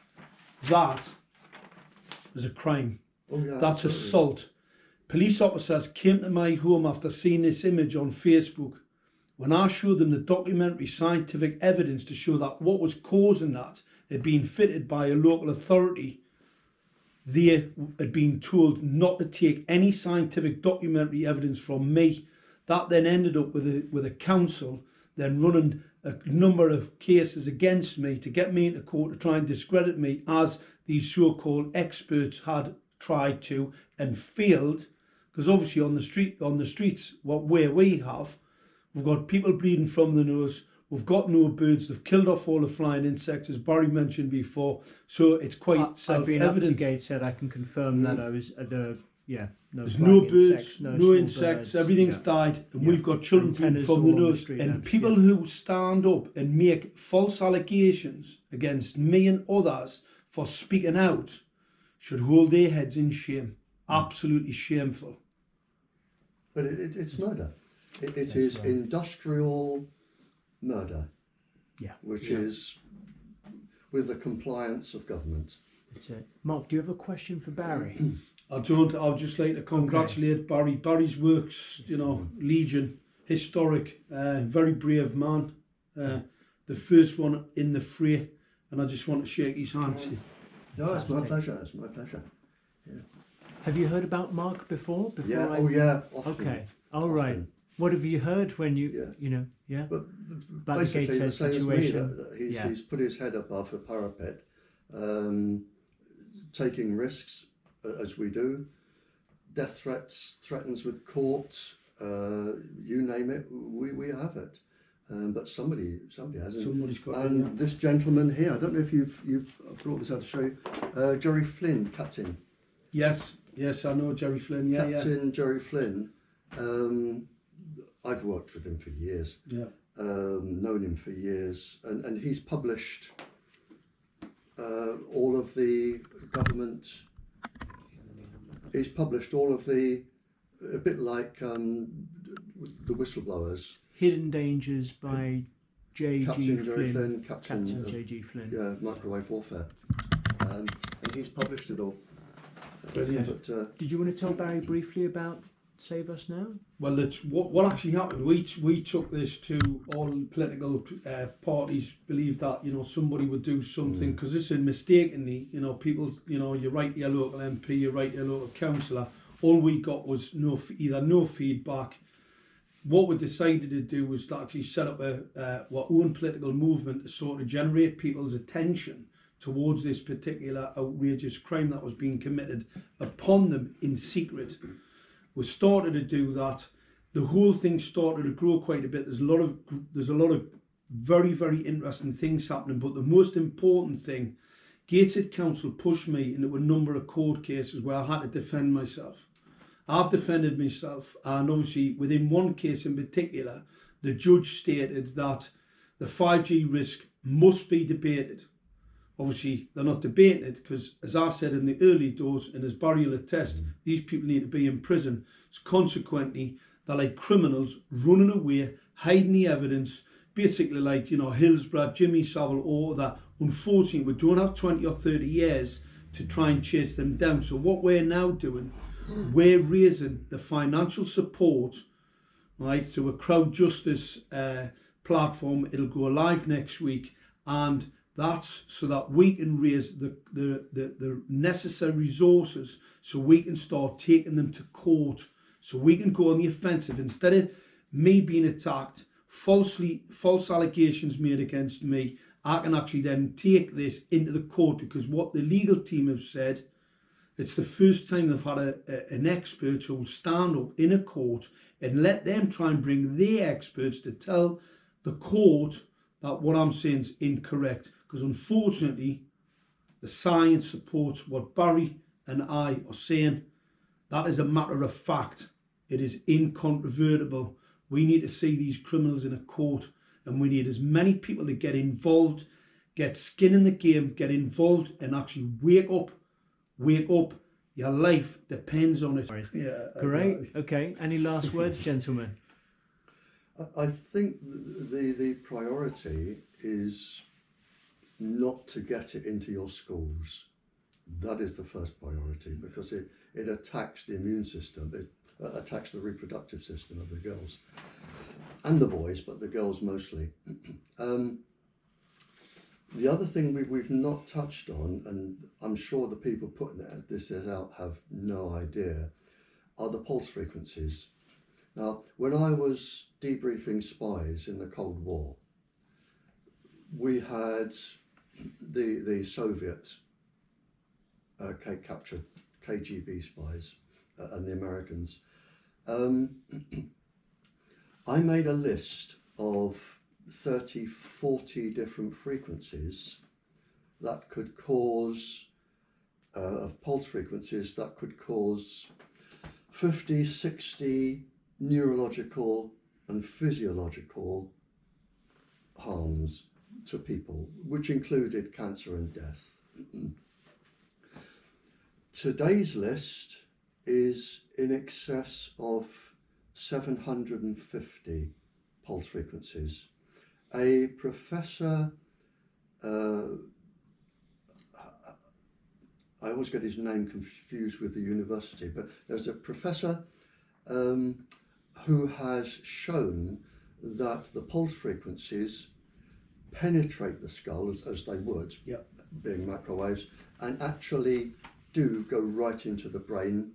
S1: That is a crime.
S3: Oh, yeah,
S1: that's
S3: absolutely.
S1: Assault. Police officers came to my home after seeing this image on Facebook. When I showed them the documentary scientific evidence to show that what was causing that had been fitted by a local authority, they had been told not to take any scientific documentary evidence from me. That then ended up with a council then running a number of cases against me to get me into court to try and discredit me, as these so-called experts had tried to and failed. Because obviously on the streets, where we have, we've got people bleeding from the nose. We've got no birds. They've killed off all the flying insects, as Barrie mentioned before. So it's quite self-evident.
S4: I've been up to Gateshead. I can confirm that I was at the
S1: There's no birds, no
S4: small
S1: insects.
S4: birds.
S1: Everything's died, and we've got children bleeding
S4: Antennas
S1: from
S4: all
S1: the
S4: on the
S1: nose.
S4: street
S1: And
S4: lamps,
S1: people who stand up and make false allegations against me and others for speaking out should hold their heads in shame. Absolutely shameful.
S3: But it's murder. It is
S1: right.
S3: industrial murder,
S1: Yeah.
S3: which
S2: Yeah.
S3: is with the compliance of government.
S1: That's it. Mark, do you have a question for Barry?
S2: I don't. I'd just like to congratulate Barrie. Barry's works, legion, historic, very brave man. The first one in the fray, and I just want to shake his hand.
S3: No, it's my
S1: Fantastic.
S3: pleasure. It's my pleasure.
S1: Have you heard about Mark before?
S3: Yeah.
S1: I...
S3: Oh, yeah. Often,
S1: Okay. All right.
S3: often.
S1: What have you heard when you,
S3: Yeah.
S1: you know, yeah?
S3: But
S1: About the
S3: basically,
S1: Gateshead
S3: the same
S1: situation.
S3: as me. That
S1: Yeah.
S3: he's put his head above the parapet, taking risks as we do. Death threats, threatens with court, you name it, we have it. But somebody hasn't.
S2: Somebody's got it.
S3: And this gentleman here, I don't know if you've brought this out to show you, Jerry Flynn, Captain.
S2: Yes, I know Jerry Flynn. Yeah,
S3: Captain Jerry Flynn. I've worked with him for years.
S2: yeah.
S3: Known him for years, and he's published all of the government. He's published all of the, a bit like the Whistleblowers.
S1: Hidden Dangers by J.G.
S3: Captain Jerry
S1: Flynn.
S3: Flynn, Captain of,
S1: J.G. Flynn.
S3: Microwave Warfare, and he's published it all.
S2: Brilliant.
S3: But,
S1: Did you want to tell Barry briefly about Save Us Now?
S2: Well, it's what actually happened. We took this to all political parties. Believed that somebody would do something, because this is mistakenly people you write to your local MP, you write to your local councillor. All we got was either no feedback. What we decided to do was to actually set up our own political movement to sort of generate people's attention towards this particular outrageous crime that was being committed upon them in secret. We started to do that. The whole thing started to grow quite a bit. There's a lot of very, very interesting things happening. But the most important thing, Gateshead Council pushed me into a number of court cases where I had to defend myself. I've defended myself, and obviously within one case in particular, the judge stated that the 5G risk must be debated. Obviously, they're not debating it because, as I said in the early doors, and as Barrie will attest, these people need to be in prison. So consequently, they're like criminals running away, hiding the evidence, basically like, Hillsborough, Jimmy Savile, or that. Unfortunately, we don't have 20 or 30 years to try and chase them down. So what we're now doing, we're raising the financial support, right, through a crowd justice platform. It'll go live next week, and that's so that we can raise the necessary resources so we can start taking them to court, so we can go on the offensive. Instead of me being attacked, false allegations made against me, I can actually then take this into the court, because what the legal team have said, it's the first time they've had an expert who will stand up in a court and let them try and bring their experts to tell the court that what I'm saying is incorrect. Because unfortunately, the science supports what Barrie and I are saying. That is a matter of fact. It is incontrovertible. We need to see these criminals in a court, and we need as many people to get involved, get skin in the game, get involved, and actually wake up. Wake up. Your life depends on it.
S1: Yeah. Great. Okay. Any last words, gentlemen?
S3: I think the priority is not to get it into your schools. That is the first priority, because it attacks the immune system. It attacks the reproductive system of the girls and the boys, but the girls mostly. The other thing we've not touched on, and I'm sure the people putting this out have no idea, are the pulse frequencies. Now, when I was debriefing spies in the Cold War, we had the Soviet captured KGB spies and the Americans. I made a list of 30, 40 different frequencies that could cause, of pulse frequencies that could cause 50, 60 neurological and physiological harms to people, which included cancer and death. Today's list is in excess of 750 pulse frequencies. A professor, I always get his name confused with the university, but there's a professor who has shown that the pulse frequencies penetrate the skull as they would,
S2: Yep.
S3: being microwaves, and actually do go right into the brain.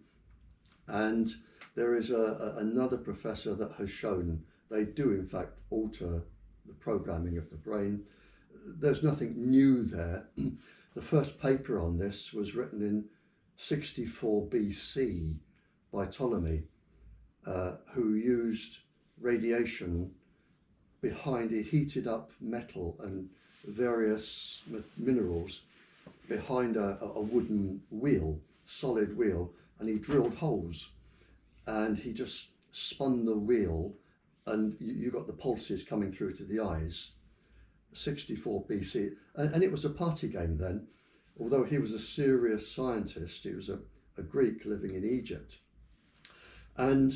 S3: And there is another professor that has shown they do in fact alter the programming of the brain. There's nothing new there. The first paper on this was written in 64 BC by Ptolemy, who used radiation behind, he heated up metal and various minerals behind a wooden wheel, solid wheel, and he drilled holes and he just spun the wheel and you got the pulses coming through to the eyes. 64 BC, and it was a party game then. Although he was a serious scientist, he was a Greek living in Egypt, and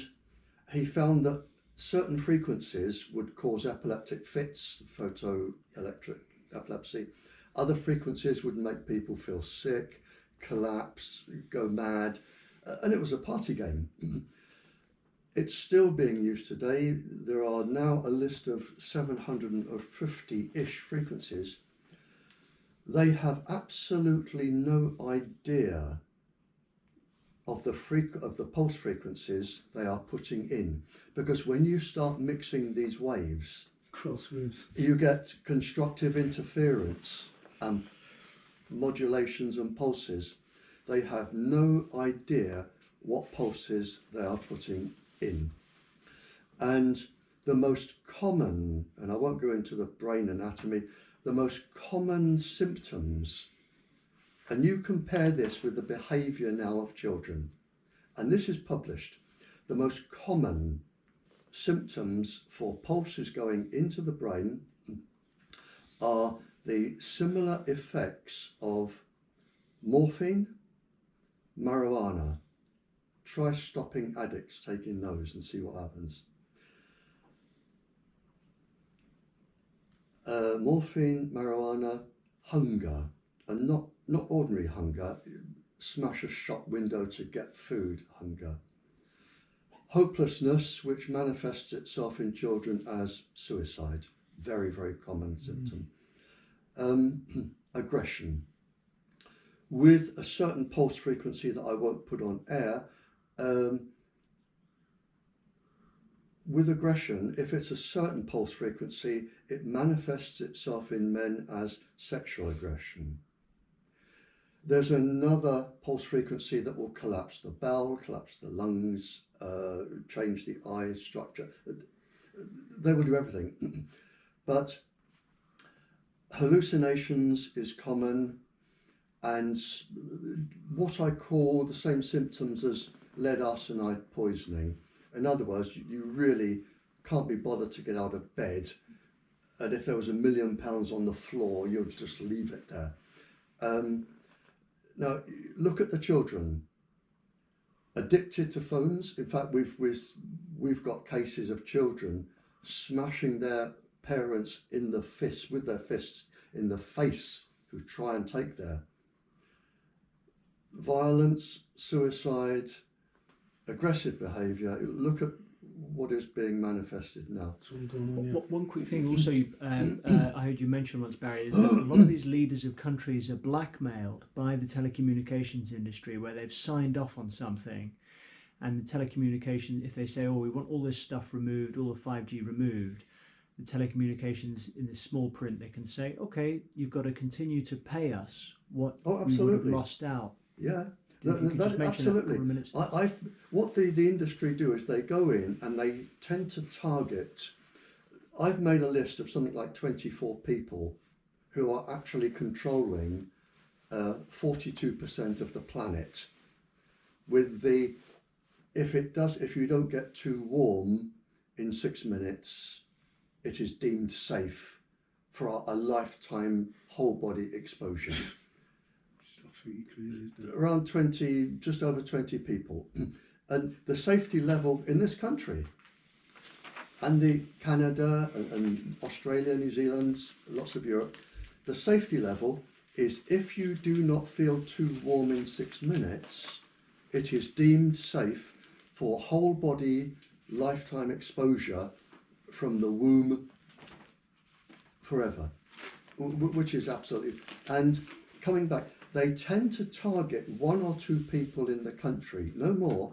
S3: he found that certain frequencies would cause epileptic fits, photoelectric epilepsy. Other frequencies would make people feel sick, collapse, go mad, and it was a party game. It's still being used today. There are now a list of 750-ish frequencies. They have absolutely no idea of the pulse frequencies they are putting in, because when you start mixing these waves,
S2: Crosswaves.
S3: you get constructive interference and modulations and pulses. They have no idea what pulses they are putting in. And the most common, and I won't go into the brain anatomy, the most common symptoms, and you compare this with the behaviour now of children, and this is published, the most common symptoms for pulses going into the brain are the similar effects of morphine, marijuana. Try stopping addicts taking those and see what happens. Morphine, marijuana, hunger, and not ordinary hunger, smash a shop window to get food hunger. Hopelessness, which manifests itself in children as suicide, very, very common symptom. Aggression, with a certain pulse frequency that I won't put on air. With aggression, if it's a certain pulse frequency, it manifests itself in men as sexual aggression. There's another pulse frequency that will collapse the bowel, collapse the lungs, change the eye structure. They will do everything. But hallucinations is common, and what I call the same symptoms as lead arsenide poisoning. In other words, you really can't be bothered to get out of bed, and if there was £1 million on the floor, you'd just leave it there. Now, look at the children. Addicted to phones. In fact, we've got cases of children smashing their parents in the fist, with their fists in the face, who try and take their violence, suicide, aggressive behaviour. Look at what is being manifested now.
S2: That's all going on, yeah.
S1: One quick thing also, I heard you mention once, Barry, is that a lot of these leaders of countries are blackmailed by the telecommunications industry, where they've signed off on something, and the telecommunication, if they say, oh, we want all this stuff removed, all the 5G removed, the telecommunications, in the small print, they can say, okay, you've got to continue to pay us what we would have lost out.
S3: Yeah.
S1: That's
S3: Absolutely. What the industry do is they go in and they tend to target. I've made a list of something like 24 people who are actually controlling 42% of the planet. With the, if you don't get too warm in 6 minutes, it is deemed safe for a lifetime whole body exposure. Around 20, just over 20 people. And the safety level in this country and the Canada and Australia, New Zealand, lots of Europe, the safety level is if you do not feel too warm in 6 minutes, it is deemed safe for whole body lifetime exposure from the womb forever, which is absolutely. And coming back, they tend to target 1 or 2 people in the country, no more,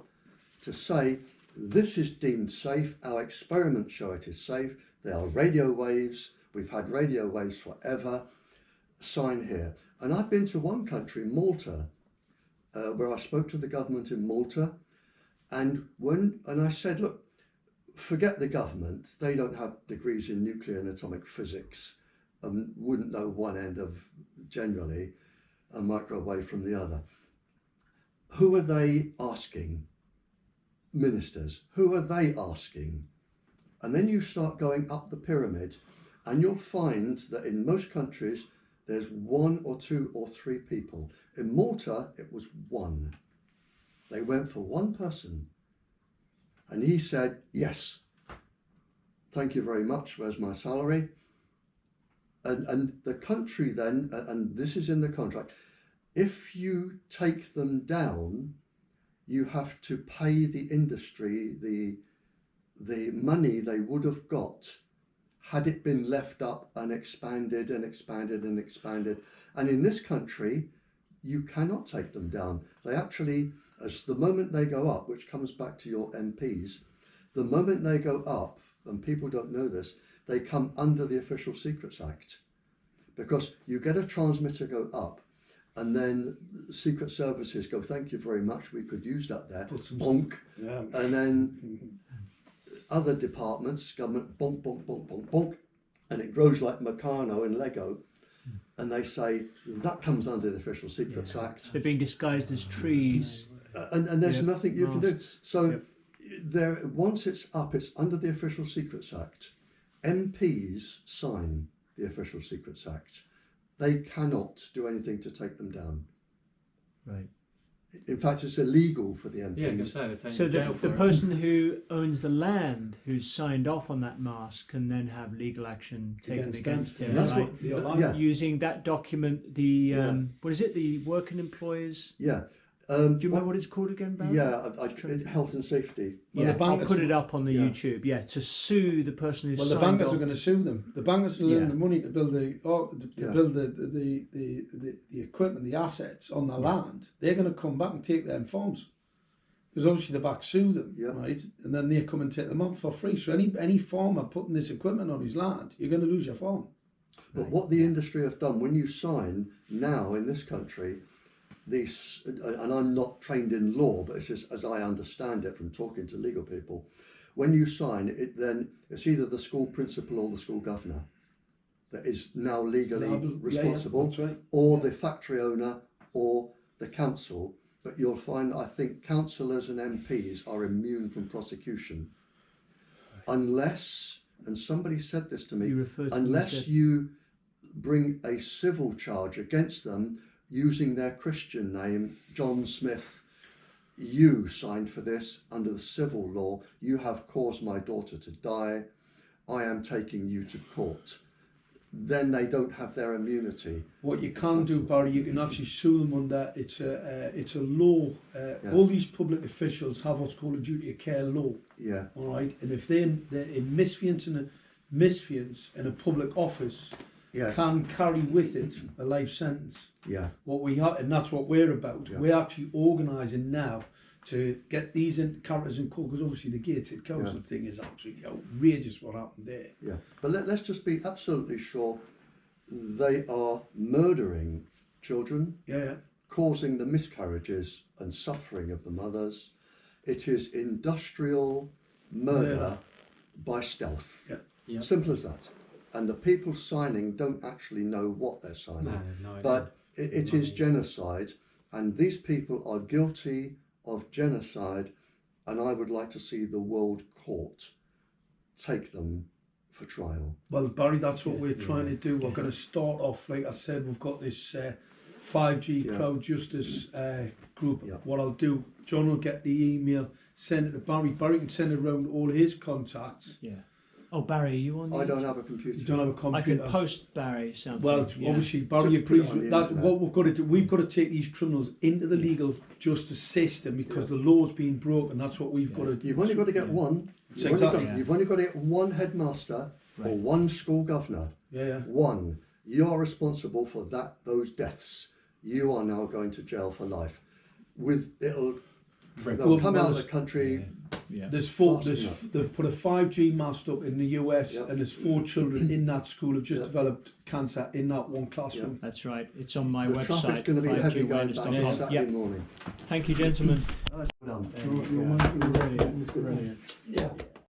S3: to say this is deemed safe, our experiments show it is safe, there are radio waves, we've had radio waves forever, sign here. And I've been to one country, Malta, where I spoke to the government in Malta, and I said, look, forget the government, they don't have degrees in nuclear and atomic physics and wouldn't know one end of, generally, a microwave from the other. Who are they asking? Ministers. Who are they asking? And then you start going up the pyramid and you'll find that in most countries there's 1 or 2 or 3 people. In Malta it was 1. They went for 1 person and he said, yes, thank you very much, where's my salary? And the country then, and this is in the contract, if you take them down, you have to pay the industry the money they would have got had it been left up and expanded and expanded and expanded. And in this country, you cannot take them down. They actually, as the moment they go up, which comes back to your MPs, the moment they go up, and people don't know this, they come under the Official Secrets Act, because you get a transmitter go up and then Secret Services go, thank you very much, we could use that there, bonk,
S2: Yeah.
S3: and then other departments, government, bonk, bonk, bonk, bonk, bonk, and it grows like Meccano and Lego, and they say, that comes under the Official Secrets Act.
S1: They're being disguised as trees.
S3: And there's nothing you can do. So
S1: Yep.
S3: once it's up, it's under the Official Secrets Act. MPs sign the Official Secrets Act. They cannot do anything to take them down.
S1: Right.
S3: In fact, it's illegal for the MPs.
S5: Yeah, I can say they take
S1: So
S5: you to jail
S1: the
S5: for it.
S1: person who owns the land, who's signed off on that mast, can then have legal action taken against him,
S3: That's
S1: right?
S3: what, yeah,
S1: Using that document, the what is it? The Working Employers.
S3: yeah.
S1: Do you remember what it's called again, Barrie?
S3: Yeah, health and safety.
S2: Well,
S1: Yeah,
S2: the
S1: I'll
S2: bankers
S1: put it up on the
S3: yeah.
S1: YouTube. Yeah, to sue the person who's
S2: Well, the
S1: signed
S2: bankers
S1: off.
S2: are going to sue them. The bankers will earn
S1: Yeah.
S2: the money to build
S3: Yeah.
S2: build the equipment, the assets on the land. They're going to come back and take their farms, because obviously the bank sue them,
S3: Yeah.
S2: right? And then they come and take them on for free. So any farmer putting this equipment on his land, you're going to lose your farm.
S3: But what the industry have done, when you sign now in this country, these, and I'm not trained in law, but it's just as I understand it from talking to legal people, when you sign it, then it's either the school principal or the school governor that is now legally responsible,
S2: that's right.
S3: or the factory owner or the council. But you'll find, I think, councillors and MPs are immune from prosecution unless, and somebody said this to me,
S1: You referred to them
S3: unless
S1: as
S3: you bring a civil charge against them using their Christian name, John Smith, you signed for this under the civil law, you have caused my daughter to die, I am taking you to court. Then they don't have their immunity.
S2: What you can do, Barrie, you can actually sue them under, it's a law. All these public officials have what's called a duty of care law.
S3: Yeah.
S2: All right, and if they're in misfeasance in a public office,
S3: Yeah.
S2: can carry with it a life sentence.
S3: Yeah.
S2: What we have, and that's what we're about.
S3: Yeah.
S2: We're actually organising now to get these characters in court, because obviously the Gateshead Council thing is absolutely outrageous what happened there.
S3: Yeah. But let's just be absolutely sure they are murdering children,
S2: Yeah,
S3: causing the miscarriages and suffering of the mothers. It is industrial murder by stealth.
S2: Yeah.
S5: Yeah.
S3: Simple as that. And the people signing don't actually know what they're signing.
S5: No, no idea.
S3: But it is genocide, and these people are guilty of genocide, and I would like to see the World Court take them for trial.
S2: Well, Barrie, that's what we're trying to do. We're going to start off, like I said, we've got this 5G crowd justice group.
S3: Yeah.
S2: What I'll do, John will get the email, send it to Barrie. Barrie can send it around to all his contacts.
S1: Yeah. Oh, Barry, are you on the
S3: I don't have a computer.
S2: You don't have a
S1: I can
S2: computer.
S1: post Barry something.
S2: Well,
S1: yeah.
S2: obviously, Barrie
S3: Just put it
S2: agrees
S3: on
S2: with
S3: the
S2: that.
S3: internet.
S2: What we've got to do, we've got to take these criminals into the legal justice system because the law's been broken. That's what we've got to do.
S3: You've only got to get one. You've,
S2: Exactly.
S3: only got, you've only got to get one headmaster or
S1: Right.
S3: one school governor.
S2: Yeah.
S3: One. You are responsible for those deaths. You are now going to jail for life. They'll come out of the country.
S4: Yeah.
S2: They've put a 5G mast up in the US,
S3: Yep.
S2: and there's 4 children in that school who've just
S3: Yep.
S2: developed cancer in that one classroom.
S1: That's right. It's on my
S3: The
S1: website.
S3: traffic's going to be heavy going back on
S1: 5gawareness.com.
S3: Saturday
S1: Yep.
S3: morning.
S1: Thank you, gentlemen.
S3: Nice done.
S1: There you go. Brilliant. Brilliant.
S2: Yeah.